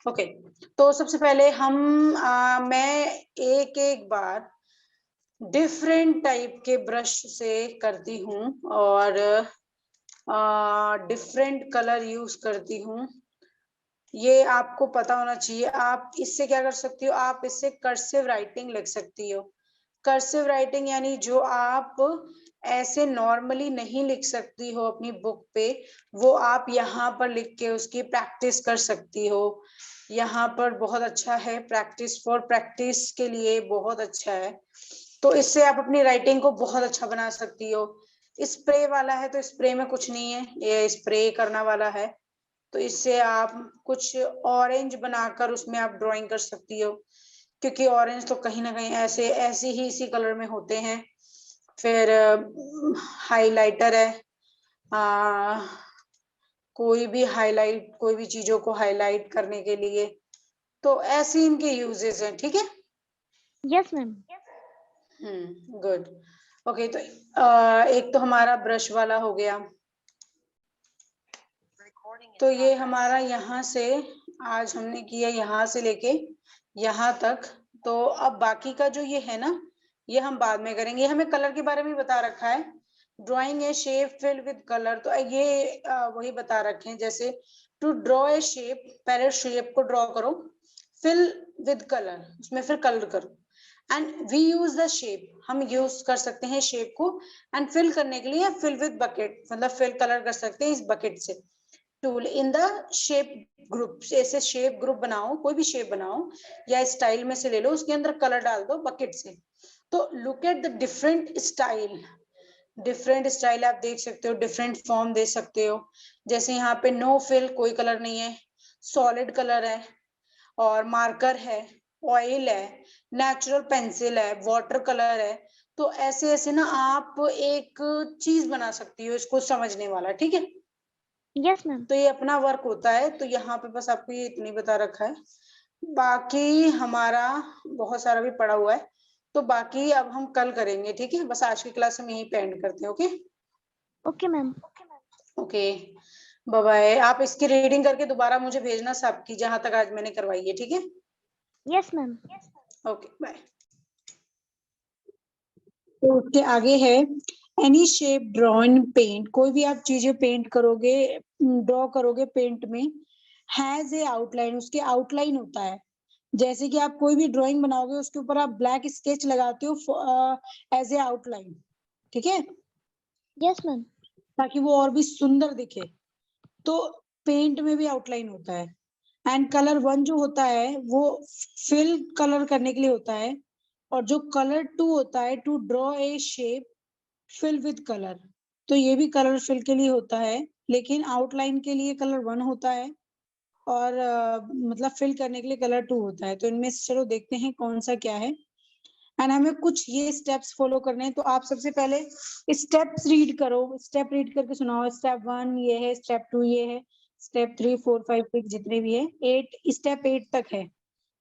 ओके, तो सबसे पहले मैं एक एक बार डिफरेंट टाइप के ब्रश से करती हूँ और डिफरेंट कलर यूज करती हूँ। ये आपको पता होना चाहिए। आप इससे क्या कर सकती हो, आप इससे कर्सिव राइटिंग लिख सकती हो। कर्सिव राइटिंग यानी जो आप ऐसे नॉर्मली नहीं लिख सकती हो अपनी बुक पे, वो आप यहाँ पर लिख के उसकी प्रैक्टिस कर सकती हो। यहाँ पर बहुत अच्छा है, प्रैक्टिस के लिए बहुत अच्छा है। तो इससे आप अपनी राइटिंग को बहुत अच्छा बना सकती हो। स्प्रे वाला है तो स्प्रे में कुछ नहीं है, ये स्प्रे करना वाला है। तो इससे आप कुछ ऑरेंज बनाकर उसमें आप ड्राइंग कर सकती हो, क्योंकि ऑरेंज तो कहीं ना कहीं ऐसे ही इसी कलर में होते हैं। फिर हाइलाइटर है, कोई भी चीजों को हाईलाइट करने के लिए, तो ऐसे इनके यूजेस हैं, ठीक है। Yes ma'am. गुड। ओके, तो एक तो हमारा ब्रश वाला हो गया। तो ये हमारा यहाँ से आज हमने किया, यहाँ से लेके यहाँ तक। तो अब बाकी का जो ये है ना, ये हम बाद में करेंगे। हमें कलर के बारे में बता रखा है, drawing a shape fill with colour. तो ये वही बता रखे हैं, जैसे टू ड्रॉ ए शेप, पहले शेप को ड्रॉ करो, फिल विद कलर, उसमें फिर कलर करो। And we use the shape, हम यूज कर सकते हैं शेप को। एंड फिल करने के लिए फिल विद बकेट, मतलब फिल कलर कर सकते हैं इस बकेट से। Tool in the shape group, ऐसे शेप ग्रुप बनाओ, कोई भी शेप बनाओ या स्टाइल में से ले लो, उसके अंदर कलर डाल दो बकेट से। तो look at the different style आप देख सकते हो, डिफरेंट फॉर्म दे सकते हो। जैसे यहाँ पे नो फिल, कोई कलर नहीं है, सॉलिड कलर है, और मार्कर है, ऑयल है, नेचुरल पेंसिल है, वाटर कलर है। तो ऐसे ऐसे ना आप एक चीज बना सकती हो इसको समझने वाला, ठीक है। Yes ma'am. तो ये अपना वर्क होता है। तो यहाँ पे बस आपको ये इतनी बता रखा है, बाकी हमारा बहुत सारा भी पड़ा हुआ है। तो बाकी अब हम कल करेंगे, ठीक है। बस आज की क्लास हम यहीं पे एंड करते हैं। Okay okay ma'am. Okay, bye bye. आप इसकी रीडिंग करके दोबारा मुझे भेजना सबकी, जहां तक आज मैंने करवाई है, ठीक है। Yes ma'am. Okay bye. तो उसके आगे है any shape draw in paint, कोई भी आप चीजें पेंट करोगे, ड्रॉ करोगे पेंट में, हैज ए आउटलाइन, उसके आउटलाइन होता है। जैसे कि आप कोई भी ड्राइंग बनाओगे उसके ऊपर आप ब्लैक स्केच लगाते हो एज ए आउटलाइन, ठीक है, यस मैम। ताकि वो और भी सुंदर दिखे। तो पेंट में भी आउटलाइन होता है। एंड कलर 1 जो होता है वो फिल कलर करने के लिए होता है, और जो कलर 2 होता है to draw a shape fill with colour, तो ये भी कलर फिल के लिए होता है, लेकिन आउटलाइन के लिए कलर 1 होता है, और मतलब फिल करने के लिए कलर 2 होता है। तो इनमें से चलो देखते हैं कौन सा क्या है। एंड हमें कुछ ये स्टेप्स फॉलो करने हैं। तो आप सबसे पहले स्टेप्स रीड करो, स्टेप रीड करके सुनाओ। स्टेप 1 ये है, स्टेप 2 ये है, स्टेप 3 4 5 6 जितने भी है, 8 स्टेप 8 तक है,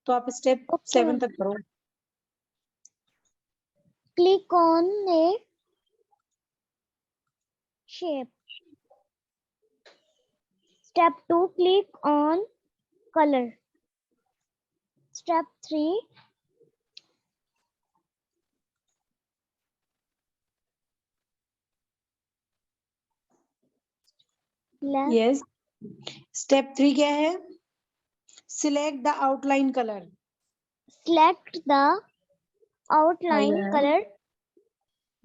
तो आप स्टेप ओके 7 मैम। तक करो। Click on A shape. Step 2, click on color. Step 3, left. Yes, step 3 क्या है? Select the outline colour. Select the outline color.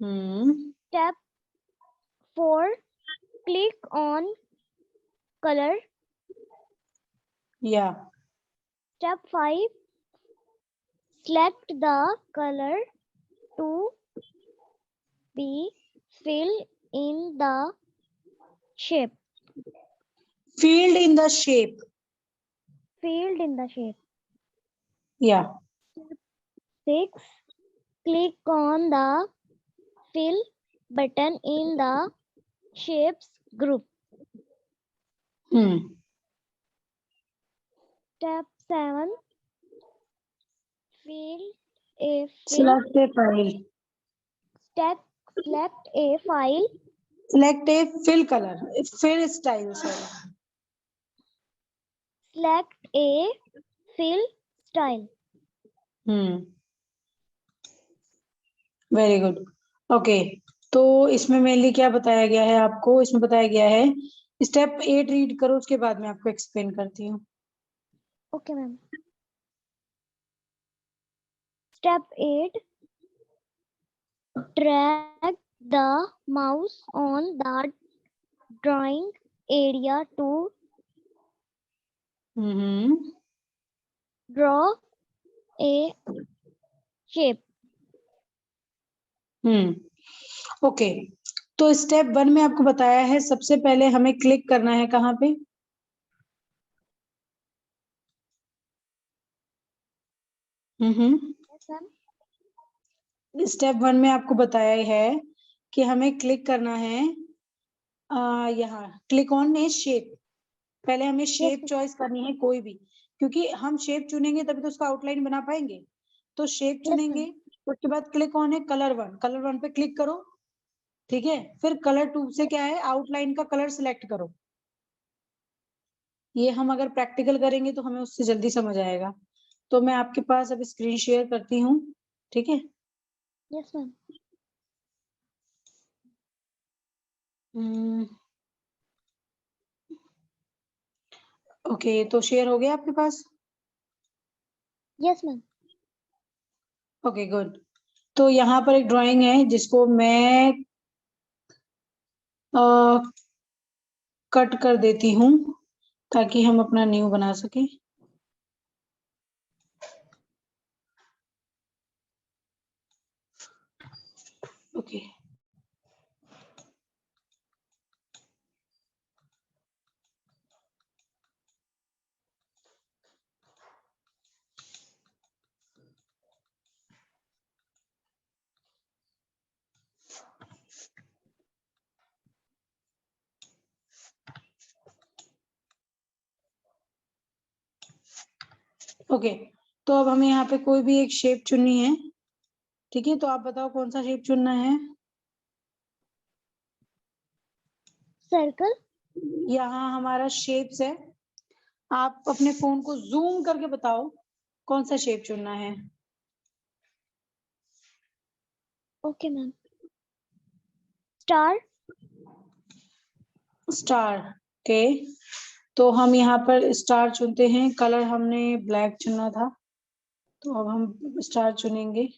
Step 4, click on color. या Step 5, select the color to be filled in the shape. Field in the shape. Filled in the shape. या 6, click on the fill button in the shapes group. Step 7, fill a fill. Select a file. Step, select a file. Select a fill colour, fill style, sorry. Select a fill style. Very good. Okay, तो इसमें mainly क्या बताया गया है आपको? इसमें बताया गया है, स्टेप 8 रीड करो, उसके बाद मैं आपको एक्सप्लेन करती हूँ। Okay, ma'am. Step 8, drag the mouse on the drawing area to draw a shape. Okay, तो स्टेप 1 में आपको बताया है सबसे पहले हमें क्लिक करना है कहाँ पे? Yes, ma'am. स्टेप 1 में आपको बताया है कि हमें क्लिक करना है यहाँ, क्लिक ऑन ए शेप। पहले हमें शेप Yes, चॉइस करनी है कोई भी, क्योंकि हम शेप चुनेंगे तभी तो उसका आउटलाइन बना पाएंगे। तो शेप yes, चुनेंगे, ma'am. उसके बाद क्लिक ऑन है कलर 1, कलर 1 पे क्लिक करो, ठीक है। फिर कलर 2 से क्या है, आउटलाइन का कलर सिलेक्ट करो। ये हम अगर प्रैक्टिकल करेंगे तो हमें उससे जल्दी समझ आएगा। तो मैं आपके पास अब स्क्रीन शेयर करती हूँ, ठीक है। Yes, ma'am. ओके, तो शेयर हो गया आपके पास? Yes, ma'am. Okay good. तो यहाँ पर एक ड्राइंग है जिसको मैं कट कर देती हूँ ताकि हम अपना न्यू बना सके। ओके, ओके, तो अब हमें यहाँ पे कोई भी एक शेप चुननी है, ठीक है। तो आप बताओ कौन सा शेप चुनना है? Circle. यहाँ हमारा शेप्स है, आप अपने फोन को जूम करके बताओ कौन सा शेप चुनना है। Okay ma'am. स्टार। स्टार के, तो हम यहाँ पर स्टार चुनते हैं। कलर हमने ब्लैक चुना था, तो अब हम स्टार चुनेंगे।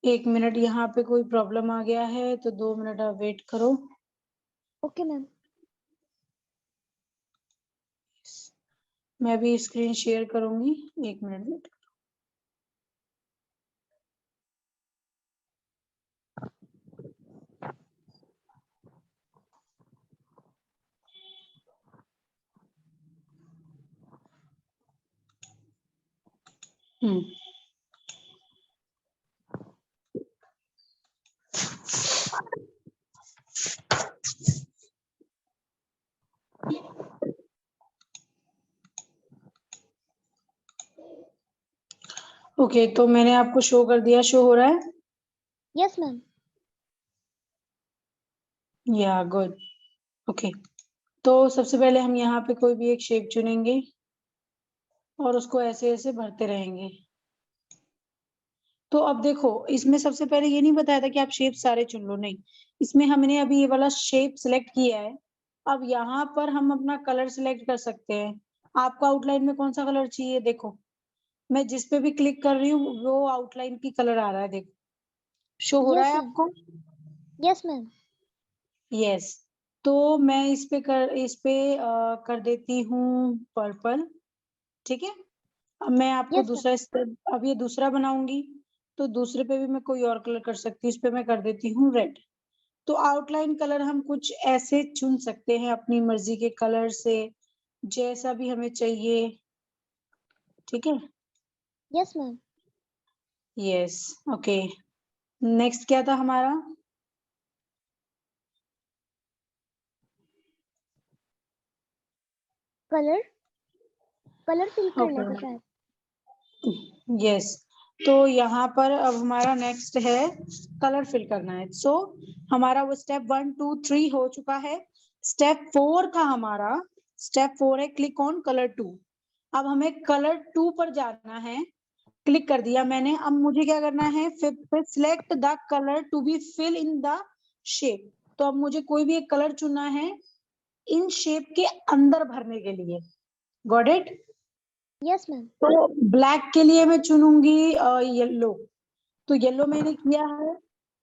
एक मिनट, यहाँ पे कोई प्रॉब्लम आ गया है तो 2 मिनट आप वेट करो। Okay ma'am. मैं भी स्क्रीन शेयर करूंगी, 1 मिनट वेट। हम्म, ओके, तो मैंने आपको शो कर दिया। शो हो रहा है? Yes ma'am. या गुड। ओके, तो सबसे पहले हम यहाँ पे कोई भी एक शेप चुनेंगे और उसको ऐसे ऐसे भरते रहेंगे। तो अब देखो, इसमें सबसे पहले ये नहीं बताया था कि आप शेप सारे चुन लो, नहीं। इसमें हमने अभी ये वाला शेप सिलेक्ट किया है। अब यहाँ पर हम अपना कलर सिलेक्ट कर सकते हैं। आपको आउटलाइन में कौन सा कलर चाहिए? देखो, मैं जिस पे भी क्लिक कर रही हूँ वो आउटलाइन की कलर आ रहा है, देखो। शो हो रहा यस है मैम। आपको? Yes ma'am. यस। तो मैं इस पे कर देती हूँ पर्पल। ठीक है। अब मैं आपको यस मैम। दूसरा स्टेप, अब ये दूसरा बनाऊंगी, तो दूसरे पे भी मैं कोई और कलर कर सकती हूँ। इस पे मैं कर देती हूँ रेड। तो आउटलाइन कलर हम कुछ ऐसे चुन सकते हैं अपनी मर्जी के कलर से, जैसा भी हमें चाहिए। ठीक है। Yes ma'am. Yes. Okay, next क्या था हमारा? कलर। कलर फिल करना था ओके, शायद। यस। तो यहाँ पर अब हमारा नेक्स्ट है कलर फिल करना है। सो हमारा वो स्टेप 1 2 3 हो चुका है। स्टेप 4 था हमारा। स्टेप 4 है क्लिक ऑन कलर 2। अब हमें कलर 2 पर जाना है। क्लिक कर दिया मैंने। अब मुझे क्या करना है? फिर select the colour to be fill in the shape. तो अब मुझे कोई भी एक कलर चुनना है इन शेप के अंदर भरने के लिए। Got it? Yes ma'am. तो ब्लैक के लिए मैं चुनूंगी येलो। तो येलो मैंने किया है।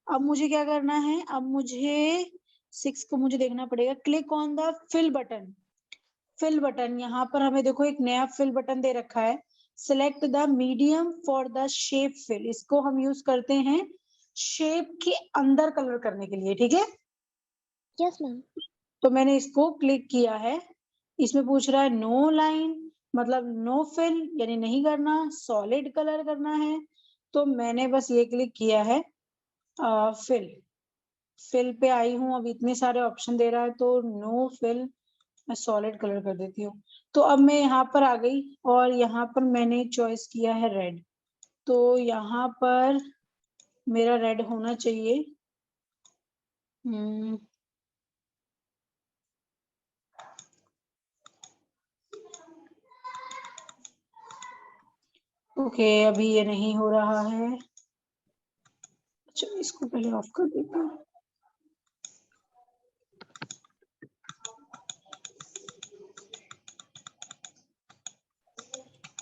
अब मुझे क्या करना है? अब मुझे 6 को मुझे देखना पड़ेगा। Click on the fill button. Fill button, यहाँ पर हमें देखो एक नया फिल बटन दे रखा है। Select the medium for the shape fill. इसको हम यूज करते हैं शेप के अंदर कलर करने के लिए। ठीक है। Yes ma'am. तो मैंने इसको क्लिक किया है। इसमें पूछ रहा है नो लाइन, मतलब नो फिल, यानी नहीं करना, सॉलिड कलर करना है। तो मैंने बस ये क्लिक किया है फिल। फिल पे आई हूँ। अब इतने सारे ऑप्शन दे रहा है तो नो फिल, मैं सॉलिड कलर कर देती हूँ। तो अब मैं यहाँ पर आ गई और यहाँ पर मैंने चॉइस किया है रेड। तो यहाँ पर मेरा रेड होना चाहिए। ओके, अभी ये नहीं हो रहा है। अच्छा, इसको पहले ऑफ कर देती हूँ।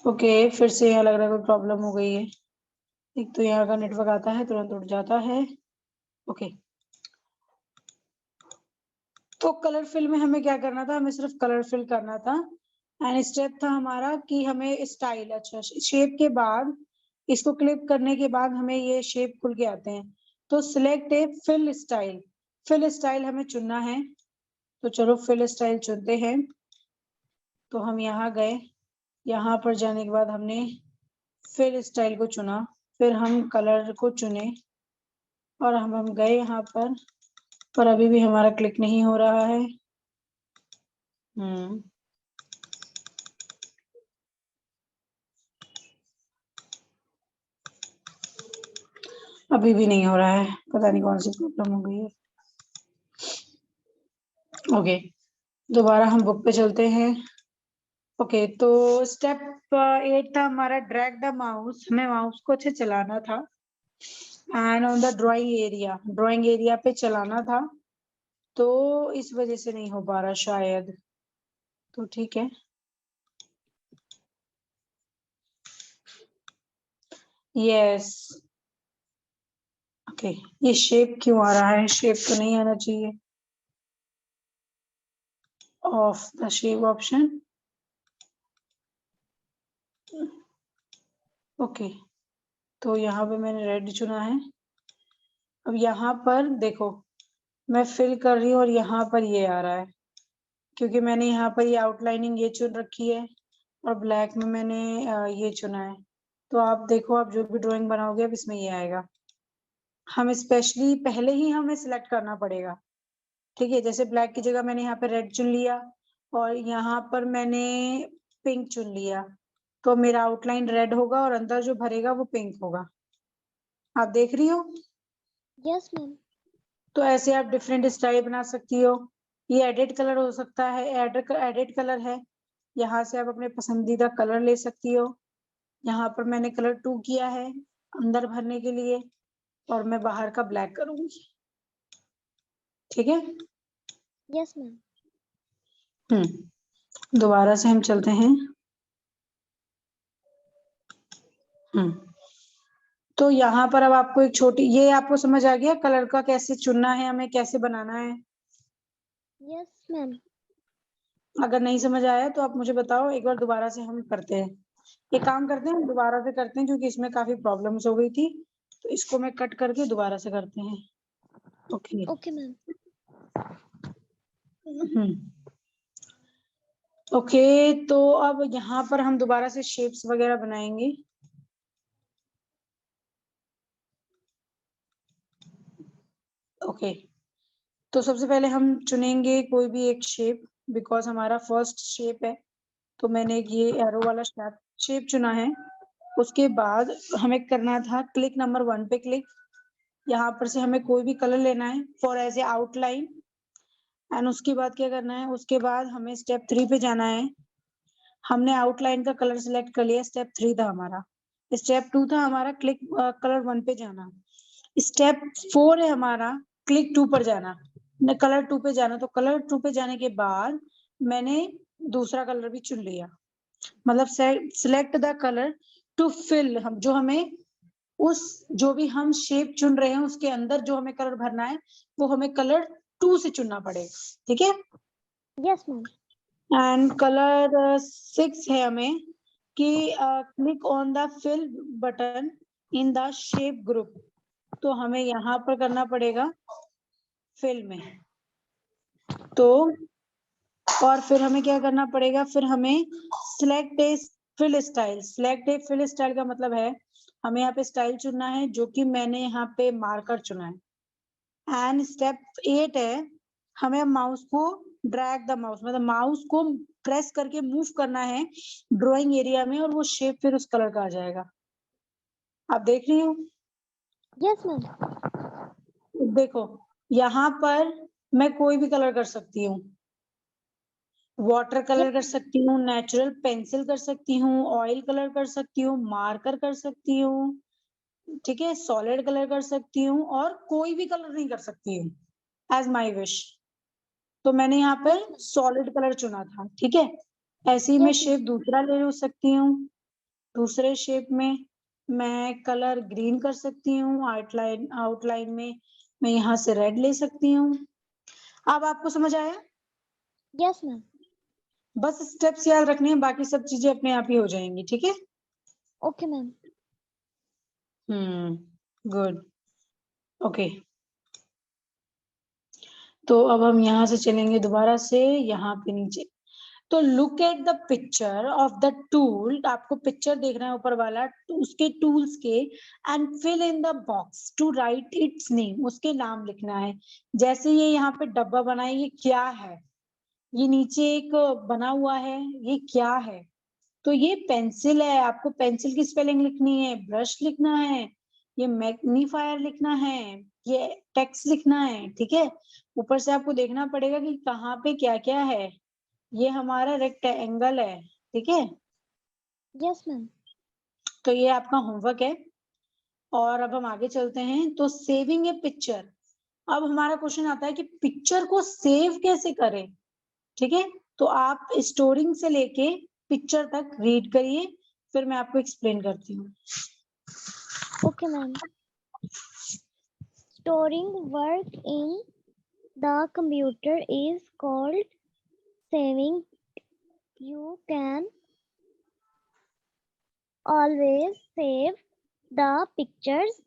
ओके, फिर से यहाँ लग रहा है कोई प्रॉब्लम हो गई है। एक तो यहाँ का नेटवर्क आता है तुरंत उठ जाता है। ओके, तो कलर फिल में हमें क्या करना था? हमें सिर्फ कलर फिल करना था। एंड स्टेप था हमारा कि हमें स्टाइल, अच्छा शेप के बाद इसको क्लिक करने के बाद हमें ये शेप खुल के आते हैं। तो select a fill style. Fill style हमें चुनना है। तो चलो फिल स्टाइल चुनते हैं। तो हम यहाँ गए। यहाँ पर जाने के बाद हमने फिल स्टाइल को चुना। फिर हम कलर को चुने और हम गए यहाँ पर अभी भी हमारा क्लिक नहीं हो रहा है। अभी भी नहीं हो रहा है, पता नहीं कौन सी प्रॉब्लम हो गई है। ओके, दोबारा हम बुक पे चलते हैं। ओके, तो स्टेप 8 था हमारा ड्रैग द माउस। हमें माउस को अच्छे चलाना था and on the drawing area पे चलाना था, तो इस वजह से नहीं हो पा रहा शायद, तो ठीक है। यस, ओके, ये शेप क्यों आ रहा है? शेप तो नहीं आना चाहिए। Of the shape option. Okay, तो यहाँ पे मैंने रेड चुना है। अब यहाँ पर देखो, मैं फिल कर रही हूँ और यहाँ पर ये आ रहा है, क्योंकि मैंने यहाँ पर ये आउटलाइनिंग ये चुन रखी है और ब्लैक में मैंने ये चुना है। तो आप देखो, आप जो भी ड्राइंग बनाओगे अब इसमें ये आएगा। हम स्पेशली पहले ही हमें सिलेक्ट करना पड़ेगा, ठीक है। जैसे ब्लैक की जगह मैंने यहाँ पे रेड चुन लिया और यहाँ पर मैंने पिंक चुन लिया, तो मेरा आउटलाइन रेड होगा और अंदर जो भरेगा वो पिंक होगा। आप देख रही हो? Yes ma'am. तो ऐसे आप डिफरेंट स्टाइल बना सकती हो। ये एडिट कलर हो सकता है, एडिट कलर है, यहाँ से आप अपने पसंदीदा कलर ले सकती हो। यहाँ पर मैंने कलर 2 किया है अंदर भरने के लिए, और मैं बाहर का ब्लैक करूंगी, ठीक है। Yes ma'am. दोबारा से हम चलते हैं। तो यहाँ पर अब आपको एक छोटी, ये आपको समझ आ गया कलर का कैसे चुनना है, हमें कैसे बनाना है? Yes ma'am. अगर नहीं समझ आया तो आप मुझे बताओ, एक बार दोबारा से हम करते हैं। एक काम करते हैं, दोबारा से करते हैं, क्योंकि इसमें काफी प्रॉब्लम्स हो गई थी, तो इसको मैं कट करके दोबारा से करते हैं। ओके। Okay ma'am. ओके, तो अब यहाँ पर हम दोबारा से शेप्स वगैरह बनाएंगे। ओके, तो सबसे पहले हम चुनेंगे कोई भी एक शेप, बिकॉज हमारा फर्स्ट शेप है। तो मैंने ये एरो वाला शेप चुना है। उसके बाद हमें करना था क्लिक नंबर 1 पे क्लिक। यहाँ पर से हमें कोई भी कलर लेना है for as a outline, and उसके बाद क्या करना है, उसके बाद हमें स्टेप 3 पे जाना है। हमने आउटलाइन का कलर सिलेक्ट कर लिया, स्टेप 3 था हमारा। स्टेप 2 था हमारा क्लिक कलर 1 पे जाना। स्टेप 4 है हमारा क्लिक 2 पर जाना, कलर 2 पे जाना। तो कलर 2 पे जाने के बाद मैंने दूसरा कलर भी चुन लिया, मतलब select the colour to fill, हम जो हमें उस जो भी हम शेप चुन रहे हैं उसके अंदर जो हमें कलर भरना है वो हमें कलर 2 से चुनना पड़ेगा, ठीक है। Yes ma'am. एंड कलर 6 है हमें कि click on the fill button in the shape group. तो हमें यहाँ पर करना पड़ेगा फिल में। तो और फिर हमें क्या करना पड़ेगा, फिर हमें select a fill style. Select a fill style का मतलब है हमें यहाँ पे स्टाइल चुनना है, जो कि मैंने यहाँ पे मार्कर चुना है। एंड स्टेप 8 है, हमें माउस को ड्रैग द माउस, मतलब माउस को प्रेस करके मूव करना है ड्राइंग एरिया में, और वो शेप फिर उस कलर का आ जाएगा। आप देख रही हो? Yes ma'am. देखो, यहाँ पर मैं कोई भी कलर कर सकती हूँ, वाटर कलर कर सकती हूँ, नेचुरल पेंसिल कर सकती हूँ, ऑयल कलर कर सकती हूँ, मार्कर कर सकती हूँ, ठीक है, सॉलिड कलर कर सकती हूँ, और कोई भी कलर नहीं कर सकती हूँ एज माई विश। तो मैंने यहाँ पर सॉलिड कलर चुना था, ठीक है। ऐसे ही मैं यस शेप दूसरा ले सकती हूँ। दूसरे शेप में मैं कलर ग्रीन कर सकती हूँ, आउटलाइन में मैं यहाँ से रेड ले सकती हूँ। अब आपको समझ आया? Yes ma'am. बस स्टेप्स याद रखने हैं, बाकी सब चीजें अपने आप ही हो जाएंगी, ठीक है। Okay ma'am. गुड। ओके, तो अब हम यहाँ से चलेंगे दोबारा से यहाँ पे नीचे। तो look at the picture of the tool, आपको पिक्चर देखना है ऊपर वाला, तो उसके टूल्स के, and fill in the box to write its name, उसके नाम लिखना है। जैसे ये यहाँ पे डब्बा बना है, ये क्या है? ये नीचे एक बना हुआ है, ये क्या है? तो ये पेंसिल है, आपको पेंसिल की स्पेलिंग लिखनी है, ब्रश लिखना है, ये मैग्नीफायर लिखना है, ये टेक्स्ट लिखना है, ठीक है। ऊपर से आपको देखना पड़ेगा कि कहाँ पे क्या क्या है। ये हमारा रेक्टेंगल है, ठीक है। Yes ma'am. तो ये आपका होमवर्क है। और अब हम आगे चलते हैं। तो सेविंग ए पिक्चर, अब हमारा क्वेश्चन आता है कि पिक्चर को सेव कैसे करें, ठीक है। तो आप स्टोरिंग से लेके पिक्चर तक रीड करिए, फिर मैं आपको एक्सप्लेन करती हूँ। Okay ma'am. Storing work in the computer is called saving. You can always save the pictures.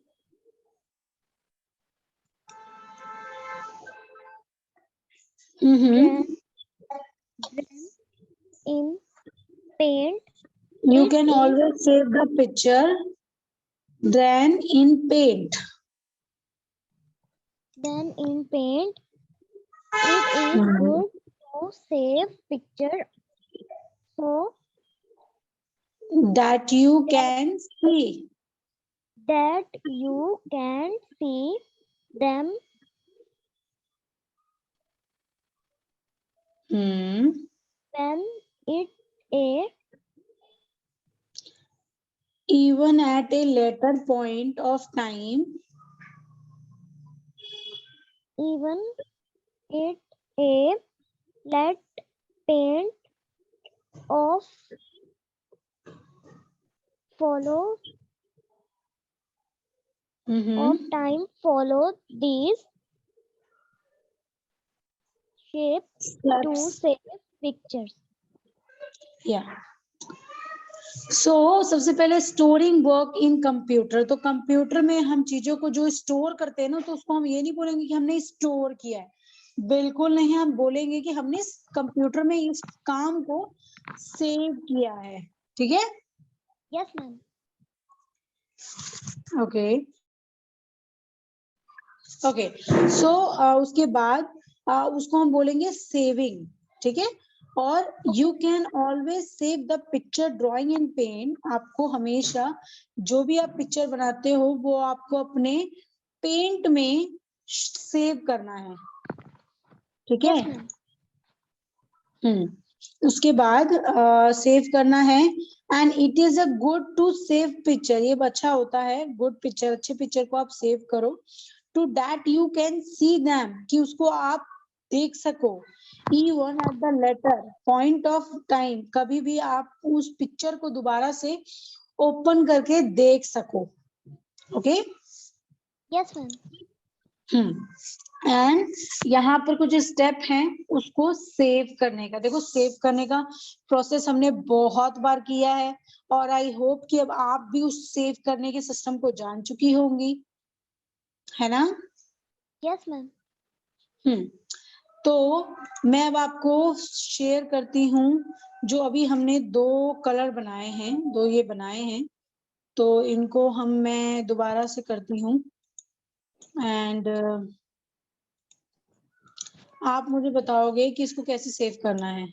Drawn in Paint. You It can is always save the picture drawn in Paint. done in Paint. It is good to save picture so That you can see. that you can see them when it a Even at a later point of time, even it a let paint of follow of time follow these shapes to steps. save pictures. Yeah. सो सबसे पहले storing work in computer. तो computer में हम चीजों को जो store करते हैं ना, तो उसको हम ये नहीं बोलेंगे कि हमने स्टोर किया है, बिल्कुल नहीं। हम बोलेंगे कि हमने कंप्यूटर में इस काम को सेव किया है, ठीक है। Yes ma'am. Okay okay. सो उसके बाद उसको हम बोलेंगे सेविंग, ठीक है। और you can always save the picture drawing in paint. आपको हमेशा जो भी आप पिक्चर बनाते हो वो आपको अपने पेंट में सेव करना है, ठीक है। Yes ma'am. उसके बाद सेव करना है। And it is a good to save picture, ये अच्छा होता है, गुड पिक्चर, अच्छे पिक्चर को आप सेव करो। To that you can see them, कि उसको आप देख सको। Even at the later point of time, कभी भी आप उस पिक्चर को दोबारा से ओपन करके देख सको, ओके। Yes ma'am. एंड यहाँ पर कुछ स्टेप हैं उसको सेव करने का। देखो, सेव करने का प्रोसेस हमने बहुत बार किया है, और आई होप कि अब आप भी उस सेव करने के सिस्टम को जान चुकी होंगी, है ना। Yes ma'am. तो मैं अब आपको शेयर करती हूँ, जो अभी हमने दो कलर बनाए हैं, दो ये बनाए हैं, तो इनको मैं दोबारा से करती हूँ। एंड आप मुझे बताओगे कि इसको कैसे सेव करना है।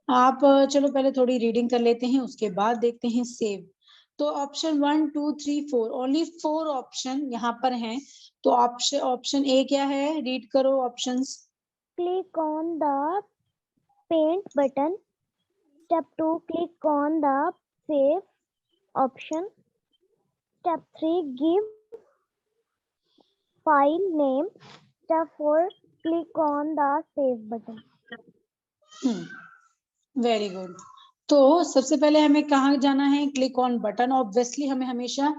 आप चलो पहले थोड़ी रीडिंग कर लेते हैं, उसके बाद देखते हैं सेव। तो ऑप्शन 1 2 3 4, ओनली 4 ऑप्शन यहाँ पर हैं। तो ऑप्शन ए क्या है, रीड करो options. Click on the paint button. Step 2, click on the save option. Step 3, give file name. Step 4, click on the save button. Very good. तो सबसे पहले हमें कहाँ जाना है, क्लिक ऑन बटन। ऑब्वियसली हमें हमेशा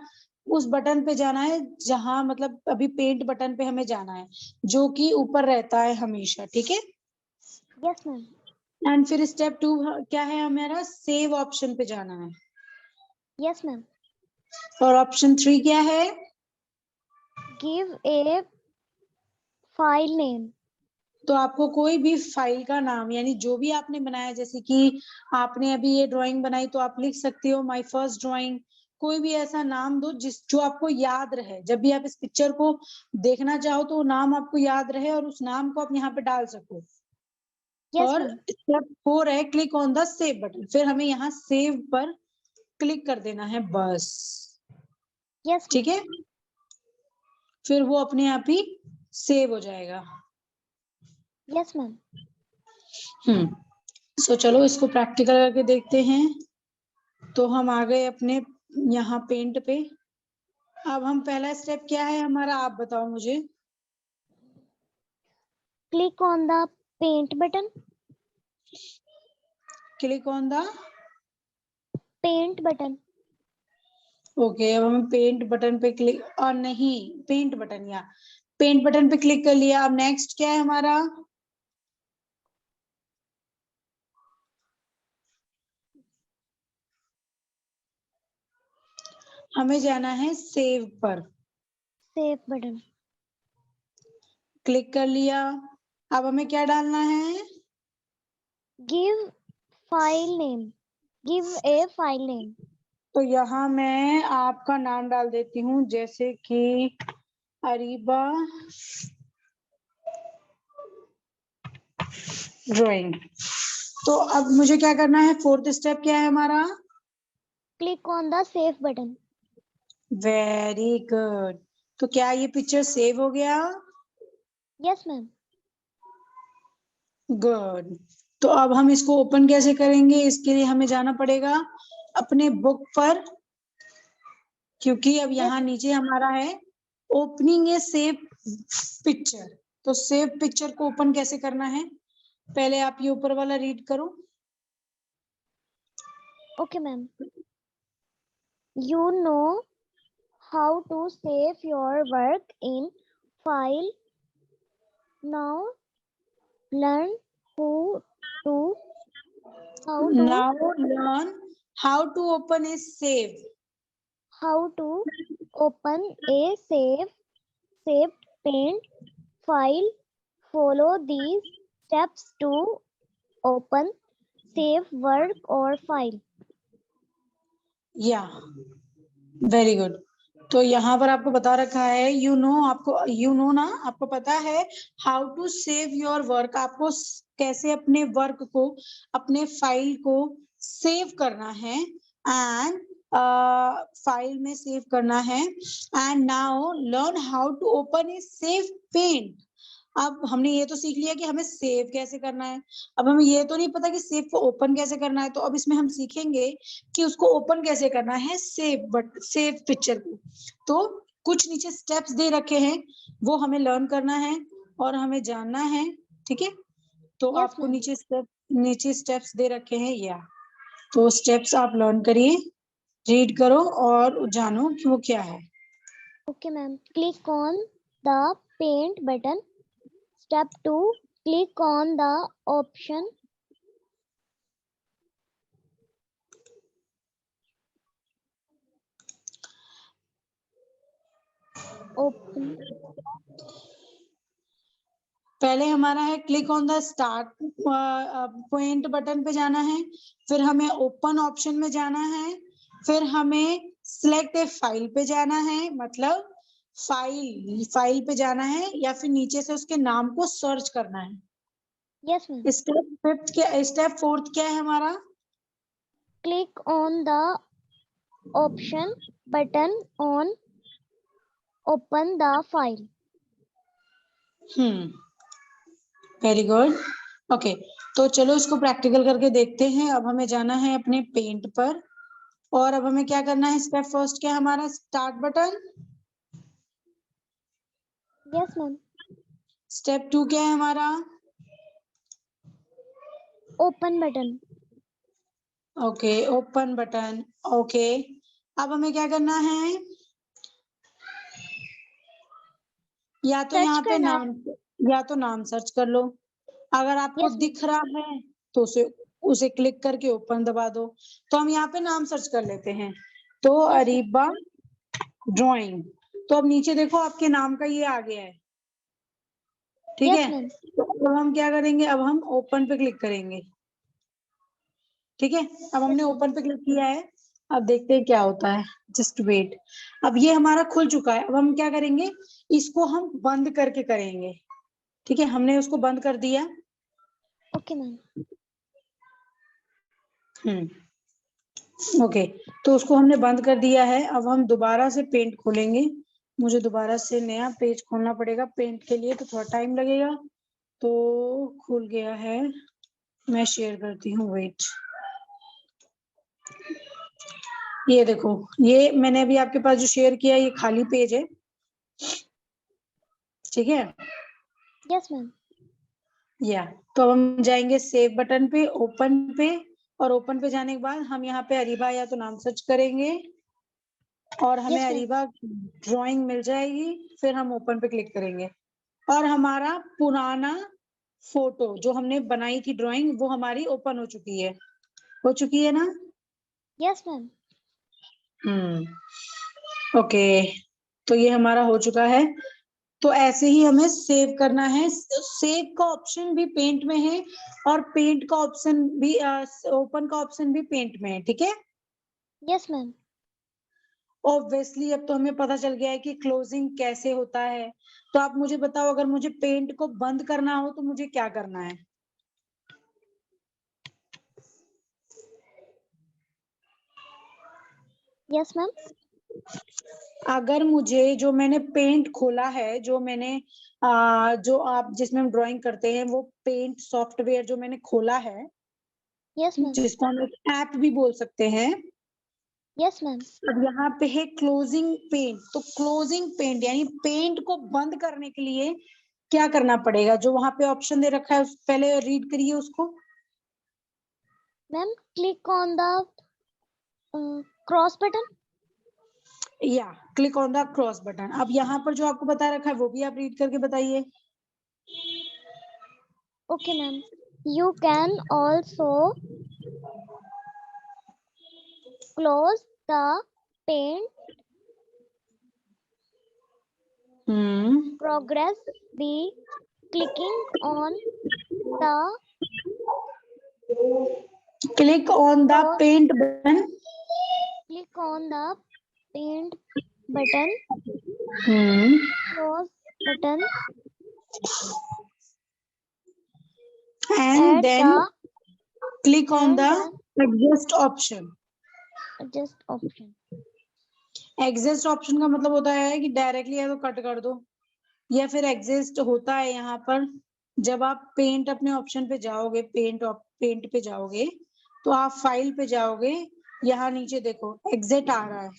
उस बटन पे जाना है जहां, मतलब अभी पेंट बटन पे हमें जाना है, जो कि ऊपर रहता है हमेशा, ठीक है। Yes ma'am. एंड फिर स्टेप 2 क्या है, हमारा सेव ऑप्शन पे जाना है। Yes ma'am. और ऑप्शन 3 क्या है, Give a file name. तो आपको कोई भी फाइल का नाम, यानी जो भी आपने बनाया, जैसे कि आपने अभी ये ड्राइंग बनाई, तो आप लिख सकते हो माय फर्स्ट ड्राइंग। कोई भी ऐसा नाम दो जो आपको याद रहे, जब भी आप इस पिक्चर को देखना चाहो तो वो नाम आपको याद रहे, और उस नाम को आप यहाँ पे डाल सको। Yes और ma'am. स्टेप 4 है click on the save button. फिर हमें यहाँ सेव पर क्लिक कर देना है, बस। यस ठीक है, फिर वो अपने आप ही सेव हो जाएगा। Yes ma'am. सो चलो इसको प्रैक्टिकल करके देखते हैं। तो हम आ गए अपने यहाँ पेंट पे। अब हम पहला स्टेप क्या है हमारा, आप बताओ मुझे। Click on the paint button. Click on the paint button. Okay, अब हम पेंट बटन पे क्लिक, और नहीं, पेंट बटन, या पेंट बटन पे क्लिक कर लिया। अब नेक्स्ट क्या है हमारा, हमें जाना है सेव पर। Save button. क्लिक कर लिया। अब हमें क्या डालना है, give file name. Give a file name. तो यहाँ मैं आपका नाम डाल देती हूँ, जैसे कि अरीबा ड्राइंग। तो अब मुझे क्या करना है, फोर्थ स्टेप क्या है हमारा, click on the save button. Very good. तो क्या ये पिक्चर सेव हो गया, यस मैम। गुड। तो अब हम इसको ओपन कैसे करेंगे, इसके लिए हमें जाना पड़ेगा अपने बुक पर, क्योंकि अब यहाँ नीचे हमारा है ओपनिंग ए सेव पिक्चर। तो सेव पिक्चर को ओपन कैसे करना है, पहले आप ये ऊपर वाला रीड करो। Okay ma'am. You know how to save your work in file. Now learn who to how to Now learn how to open a save. how to open a saved paint file. Follow these steps to open save work or file. या very good. तो यहाँ पर आपको बता रखा है you know ना, आपको पता है how to save your work, आपको कैसे अपने वर्क को, अपने फाइल को सेव करना है, एंड फाइल में सेव करना है। And now learn how to open a save paint. अब हमने ये तो सीख लिया कि हमें सेव कैसे करना है, अब हमें ये तो नहीं पता कि सेव को ओपन कैसे करना है। तो अब इसमें हम सीखेंगे कि उसको ओपन कैसे करना है, सेव पिक्चर को। तो कुछ नीचे स्टेप्स दे रखे हैं, वो हमें लर्न करना है और हमें जानना है, ठीक है। तो Yes, आपको ma'am. नीचे स्टेप्स दे रखे हैं, या तो स्टेप्स आप लर्न करिए, रीड करो और जानो कि वो क्या है। Okay, ma'am. Click on the paint button. Step 2. Click on the option open. पहले हमारा है click on the start point button पे जाना है, फिर हमें ओपन ऑप्शन में जाना है, फिर हमें सिलेक्ट ए फाइल पे जाना है, मतलब फाइल पे जाना है, या फिर नीचे से उसके नाम को सर्च करना है। Yes, ma'am. स्टेप फोर्थ क्या है हमारा, Click on the option button on open the file. Very good. Okay, तो चलो इसको प्रैक्टिकल करके देखते हैं। अब हमें जाना है अपने पेंट पर, और अब हमें क्या करना है, स्टेप फर्स्ट क्या है हमारा, start button. Yes, ma'am. Step 2 क्या है हमारा, Open button. Okay, open button. Okay, अब हमें क्या करना है, या तो Search यहाँ पे करना है. नाम, या तो नाम सर्च कर लो। अगर आपको Yes, ma'am. दिख रहा है तो उसे क्लिक करके ओपन दबा दो। तो हम यहाँ पे नाम सर्च कर लेते हैं, तो Yes, ma'am. अरीबा ड्राइंग। तो अब नीचे देखो आपके नाम का ये आ गया है, ठीक Yes, है। ma'am. तो अब हम क्या करेंगे, अब हम ओपन पे क्लिक करेंगे, ठीक है। अब हमने Yes, ma'am. ओपन पे क्लिक किया है, अब देखते हैं क्या होता है, जस्ट वेट। अब ये हमारा खुल चुका है, अब हम क्या करेंगे, इसको हम बंद करके करेंगे, ठीक है। हमने उसको बंद कर दिया। Okay, ma'am. ओके, तो उसको हमने बंद कर दिया है। अब हम दोबारा से पेंट खोलेंगे। मुझे दोबारा से नया पेज खोलना पड़ेगा पेंट के लिए, तो थोड़ा टाइम लगेगा। तो खुल गया है, मैं शेयर करती हूँ, वेट। ये देखो, ये मैंने अभी आपके पास जो शेयर किया ये खाली पेज है, ठीक है। Yes ma'am. या तो अब हम जाएंगे सेव बटन पे, ओपन पे, और ओपन पे जाने के बाद हम यहाँ पे अरीबा या तो नाम सर्च करेंगे और हमें यस मैम। अरीबा ड्राइंग मिल जाएगी। फिर हम ओपन पे क्लिक करेंगे और हमारा पुराना फोटो जो हमने बनाई थी ड्राइंग, वो हमारी ओपन हो चुकी है ना। Yes ma'am. ओके, तो ये हमारा हो चुका है। तो ऐसे ही हमें सेव करना है। सेव का ऑप्शन भी पेंट में है और पेंट का ऑप्शन भी, ओपन का ऑप्शन भी पेंट में है, ठीक है। Yes ma'am. ऑब्वियसली अब तो हमें पता चल गया है कि क्लोजिंग कैसे होता है। तो आप मुझे बताओ, अगर मुझे पेंट को बंद करना हो तो मुझे क्या करना है। Yes ma'am. अगर मुझे, जो मैंने पेंट खोला है, जो मैंने जो आप जिसमें हम ड्राइंग करते हैं, वो पेंट सॉफ्टवेयर जो मैंने खोला है, यस मैम। जिसको हम एक ऐप भी बोल सकते हैं। Yes ma'am. अब यहाँ पे है क्लोजिंग पेंट। तो क्लोजिंग पेंट यानी पेंट को बंद करने के लिए क्या करना पड़ेगा। जो वहां पे ऑप्शन दे रखा है उस पहले रीड करिए उसको। Ma'am click on the cross button. या click on the cross button. अब यहाँ पर जो आपको बता रखा है वो भी आप रीड करके बताइए। Okay ma'am. You can also close the paint progress by clicking on the click on the cross paint button. click on the paint button cross button and at then the click on the and then exist option. adjust option. Exist option का मतलब होता है कि directly या तो cut कर दो, या फिर एग्जिस्ट होता है यहाँ पर जब आप पेंट अपने ऑप्शन पे जाओगे, पेंट पे जाओगे, तो आप फाइल पे जाओगे, यहाँ नीचे देखो एग्जिट आ रहा है,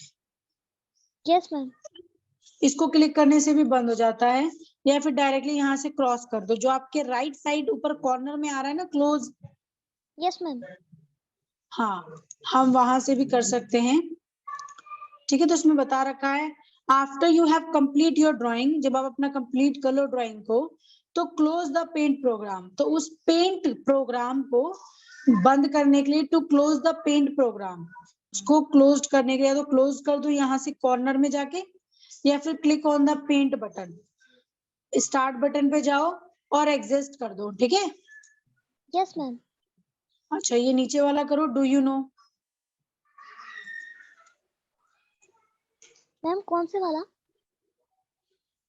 Yes ma'am. इसको क्लिक करने से भी बंद हो जाता है। या फिर डायरेक्टली यहाँ से क्रॉस कर दो, जो आपके राइट साइड ऊपर कॉर्नर में आ रहा है ना क्लोज, Yes ma'am. हाँ, हम वहां से भी कर सकते हैं, ठीक है। तो उसमें बता रखा है after you have complete your drawing, जब आप अपना कंप्लीट कर लो ड्राइंग को, तो क्लोज द पेंट प्रोग्राम। तो उस पेंट प्रोग्राम को बंद करने के लिए, to close the paint program, उसको क्लोज करने के लिए तो क्लोज कर दो यहाँ से कॉर्नर में जाके, या फिर click on the paint button, start button पे जाओ और एग्जिस्ट कर दो, ठीक है। Yes ma'am. अच्छा, ये नीचे वाला करो, डू यू नो। मैम कौन से वाला?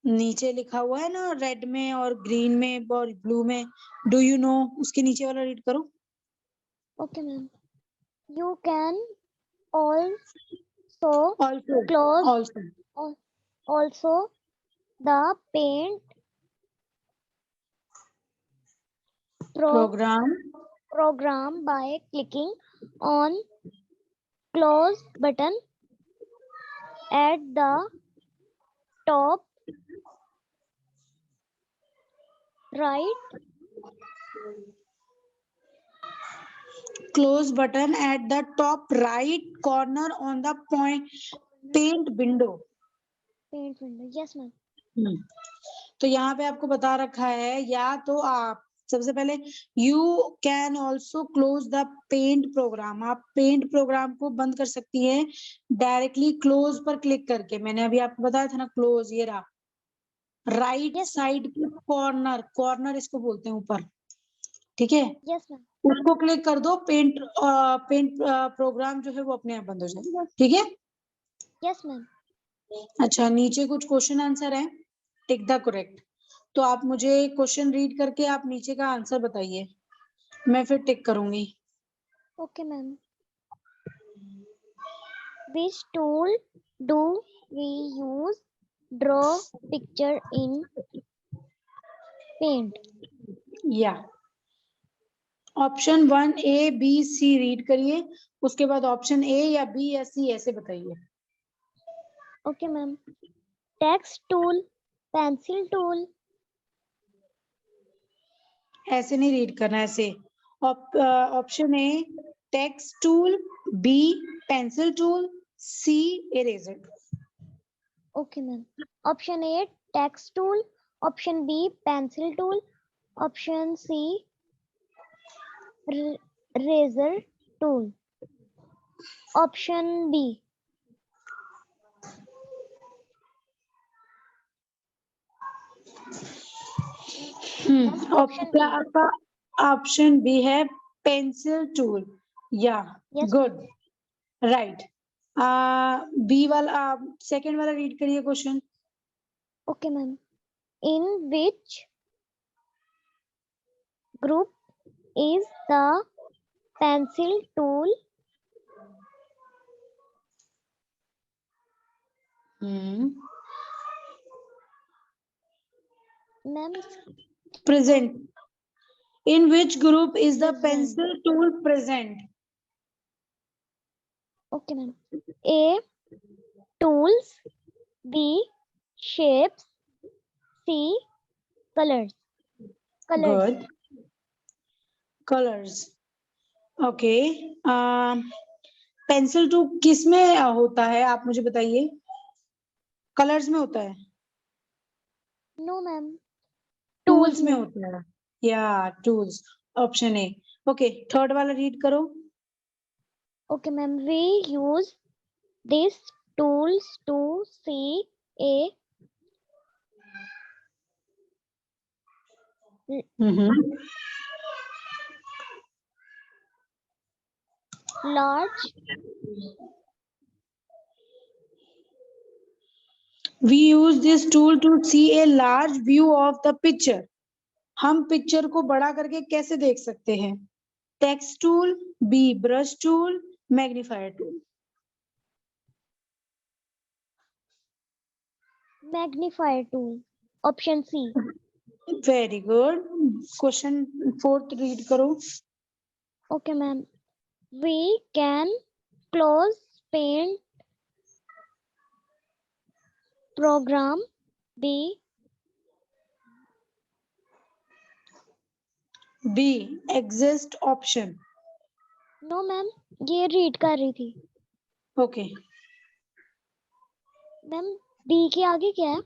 नीचे लिखा हुआ है ना रेड में और ग्रीन में और ब्लू में, डू यू नो, उसके नीचे वाला रीड करो। Okay ma'am. You can also also, close also also the paint program program by clicking on close button at the top right close button at the top right corner on the point paint window. paint window. Yes ma'am. तो यहाँ पे आपको बता रखा है, या तो आप सबसे पहले you can also close the paint program, आप पेंट प्रोग्राम को बंद कर सकती है डायरेक्टली क्लोज पर क्लिक करके। मैंने अभी आपको बताया था ना क्लोज, ये रहा राइट Yes ma'am. साइड के कॉर्नर, कॉर्नर इसको बोलते हैं ऊपर, ठीक है। Yes ma'am. उसको क्लिक कर दो, पेंट प्रोग्राम जो है वो अपने आप बंद हो जाएगा, ठीक है। Yes ma'am. अच्छा, नीचे कुछ क्वेश्चन आंसर है, टिक द करेक्ट। तो आप मुझे क्वेश्चन रीड करके आप नीचे का आंसर बताइए, मैं फिर टिक करूंगी। Okay ma'am. Which tool do we use draw picture in paint? या option 1 A B C read करिए, उसके बाद ऑप्शन ए या बी या सी ऐसे बताइए। Okay, ma'am. Text tool, pencil tool, ऐसे नहीं रीड करना, ऐसे। Option A text tool, B pencil tool, C eraser tool. okay, ma'am. Option A, text tool. Option B, pencil tool. Option C, razor tool. Option B. Option B. आपका option B है pencil tool. या Yes, good, right. B वाला second वाला read करिए question. Okay, ma'am. In which group is the pencil tool ma'am? Present. In which group is the Present. Pencil tool present? Okay, ma'am. A, tools. B, shapes. C, colors. Good, colours. Okay, pencil tool किस में होता है आप मुझे बताइए? Colours में होता है? No, ma'am. टूल्स में होता है, या tools, option A. Okay, third वाला रीड करो। Okay, ma'am. We use these tools to see a large We use this tool to see a large view of the picture. हम picture को बड़ा करके कैसे देख सकते हैं? Text tool, B brush tool, magnifier tool. magnifier tool. Option C. Very good. Question fourth read करो। Okay, ma'am. We can close paint program. B. B exist option. No, ma'am. ये read कर रही थी. ओके, Ma'am, B के आगे क्या है?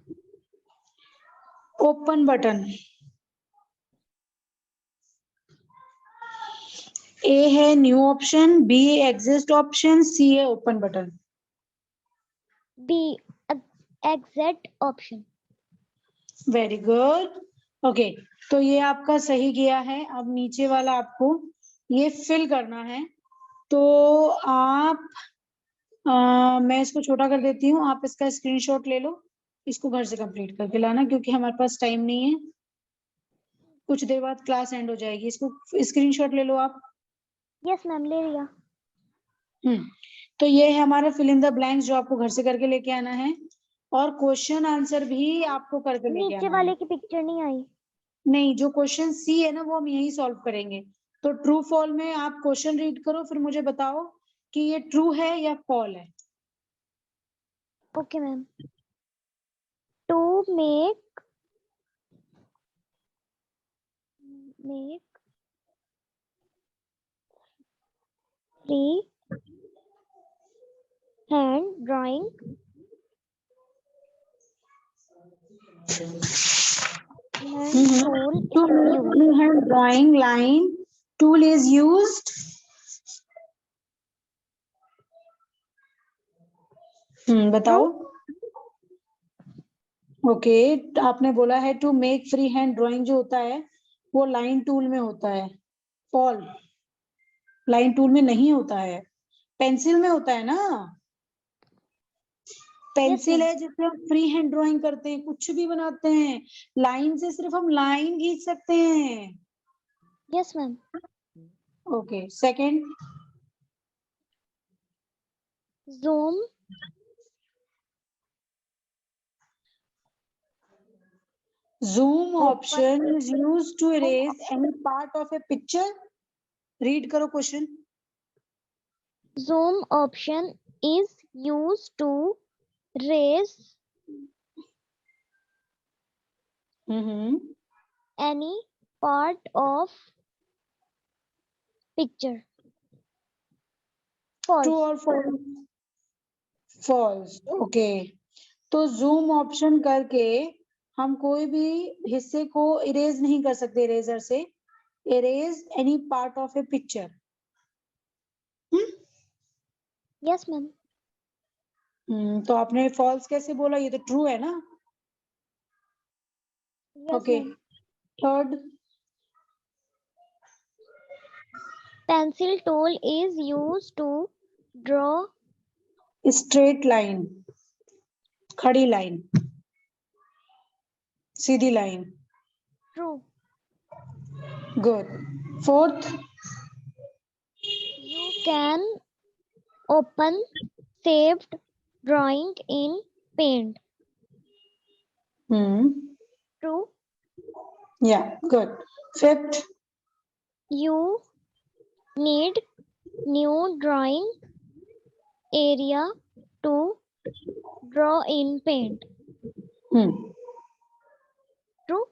Open button. A है new option, B exist option, C है open button. B, exact option. Very good. Okay, तो ये आपका सही गया है। अब नीचे वाला आपको ये फिल करना है। तो आप मैं इसको छोटा कर देती हूँ, आप इसका स्क्रीनशॉट ले लो, इसको घर से कंप्लीट करके लाना, क्योंकि हमारे पास टाइम नहीं है, कुछ देर बाद क्लास एंड हो जाएगी। इसको स्क्रीनशॉट ले लो आप। Yes, ma'am. ले लिया. तो ये है हमारा फिल इन द ब्लैंक्स, जो आपको घर से करके लेके आना है, और क्वेश्चन आंसर भी आपको करके लेके नीचे आना वाले है। की पिक्चर नहीं आई. नहीं, जो क्वेश्चन सी है ना वो हम यही सॉल्व करेंगे। तो ट्रू फॉल में आप क्वेश्चन रीड करो, फिर मुझे बताओ कि ये ट्रू है या फॉल है। Okay, ma'am. To make free hand drawing tool To is used. freehand drawing line tool is used. बताओ। ओके, आपने बोला है to make free hand drawing जो होता है वो लाइन टूल में होता है। फॉल, लाइन टूल में नहीं होता है, पेंसिल में होता है ना। Pencil ma'am. है जिससे हम फ्री हैंड ड्राइंग करते हैं, कुछ भी बनाते हैं। लाइन से सिर्फ हम लाइन खींच सकते हैं। Yes, ma'am. Okay, second. zoom Zoom open option is used to erase any part of a picture. Read करो question. zoom option is used to raise Mm-hmm. any part of picture. True False. or false? False. Okay. तो zoom option करके हम कोई भी हिस्से को erase नहीं कर सकते इरेजर से. Erase any part of a picture. Yes, ma'am. तो आपने false कैसे बोला? ये तो true है ना? Yes, Okay. ma'am. Third. Pencil tool is used to draw Straight line. खड़ी line. Sidhi line. true. Good. Fourth. You can open saved drawing in Paint. True. Yeah, good. Fifth. You need new drawing area to draw in Paint. True.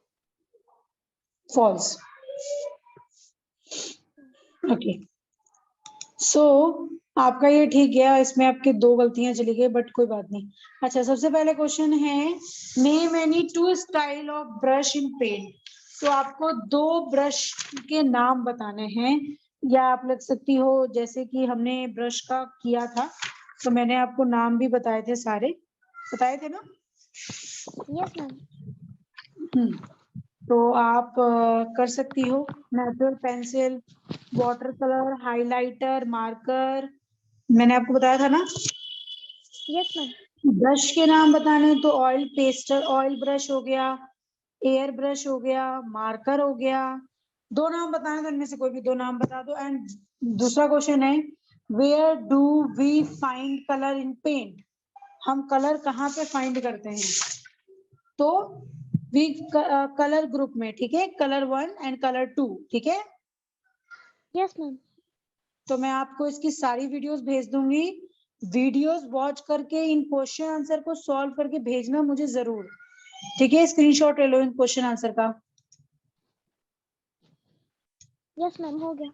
False. Okay. So आपका ये ठीक गया, इसमें आपके 2 गलतियां चली गई, बट कोई बात नहीं. अच्छा, सबसे पहले क्वेश्चन है name any 2 style of brush in paint. तो आपको 2 ब्रश के नाम बताने हैं, या आप लिख सकती हो जैसे कि हमने ब्रश का किया था, तो मैंने आपको नाम भी बताए थे, सारे बताए थे ना? Yes, ma'am. तो आप कर सकती हो. Natural pencil, water colour, highlighter, marker, मैंने आपको बताया था ना. Yes, ma'am. ब्रश के नाम बताने तो ऑयल पेस्टल ऑयल ब्रश हो गया, एयर ब्रश हो गया, मार्कर हो गया. 2 नाम बताने तो इनमें से कोई भी 2 नाम बता दो. एंड दूसरा क्वेश्चन है where do we find colour in paint. हम कलर कहाँ पे फाइंड करते हैं? तो वी कलर ग्रुप में. ठीक है, कलर 1 एंड कलर 2. ठीक है. Yes, ma'am. तो मैं आपको इसकी सारी वीडियोस भेज दूंगी. वीडियोस वॉच करके इन क्वेश्चन आंसर को सॉल्व करके भेजना मुझे जरूर. ठीक है, स्क्रीनशॉट ले लो इन क्वेश्चन आंसर का. Yes, ma'am. हो गया.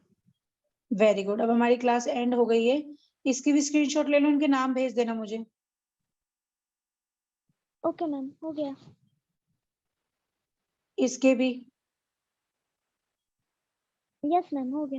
Very good. अब हमारी क्लास एंड हो गई है. इसकी भी स्क्रीनशॉट ले लो, इनके नाम भेज देना मुझे. ओके मैम, हो गया. इसके भी. यस मैम, हो गया.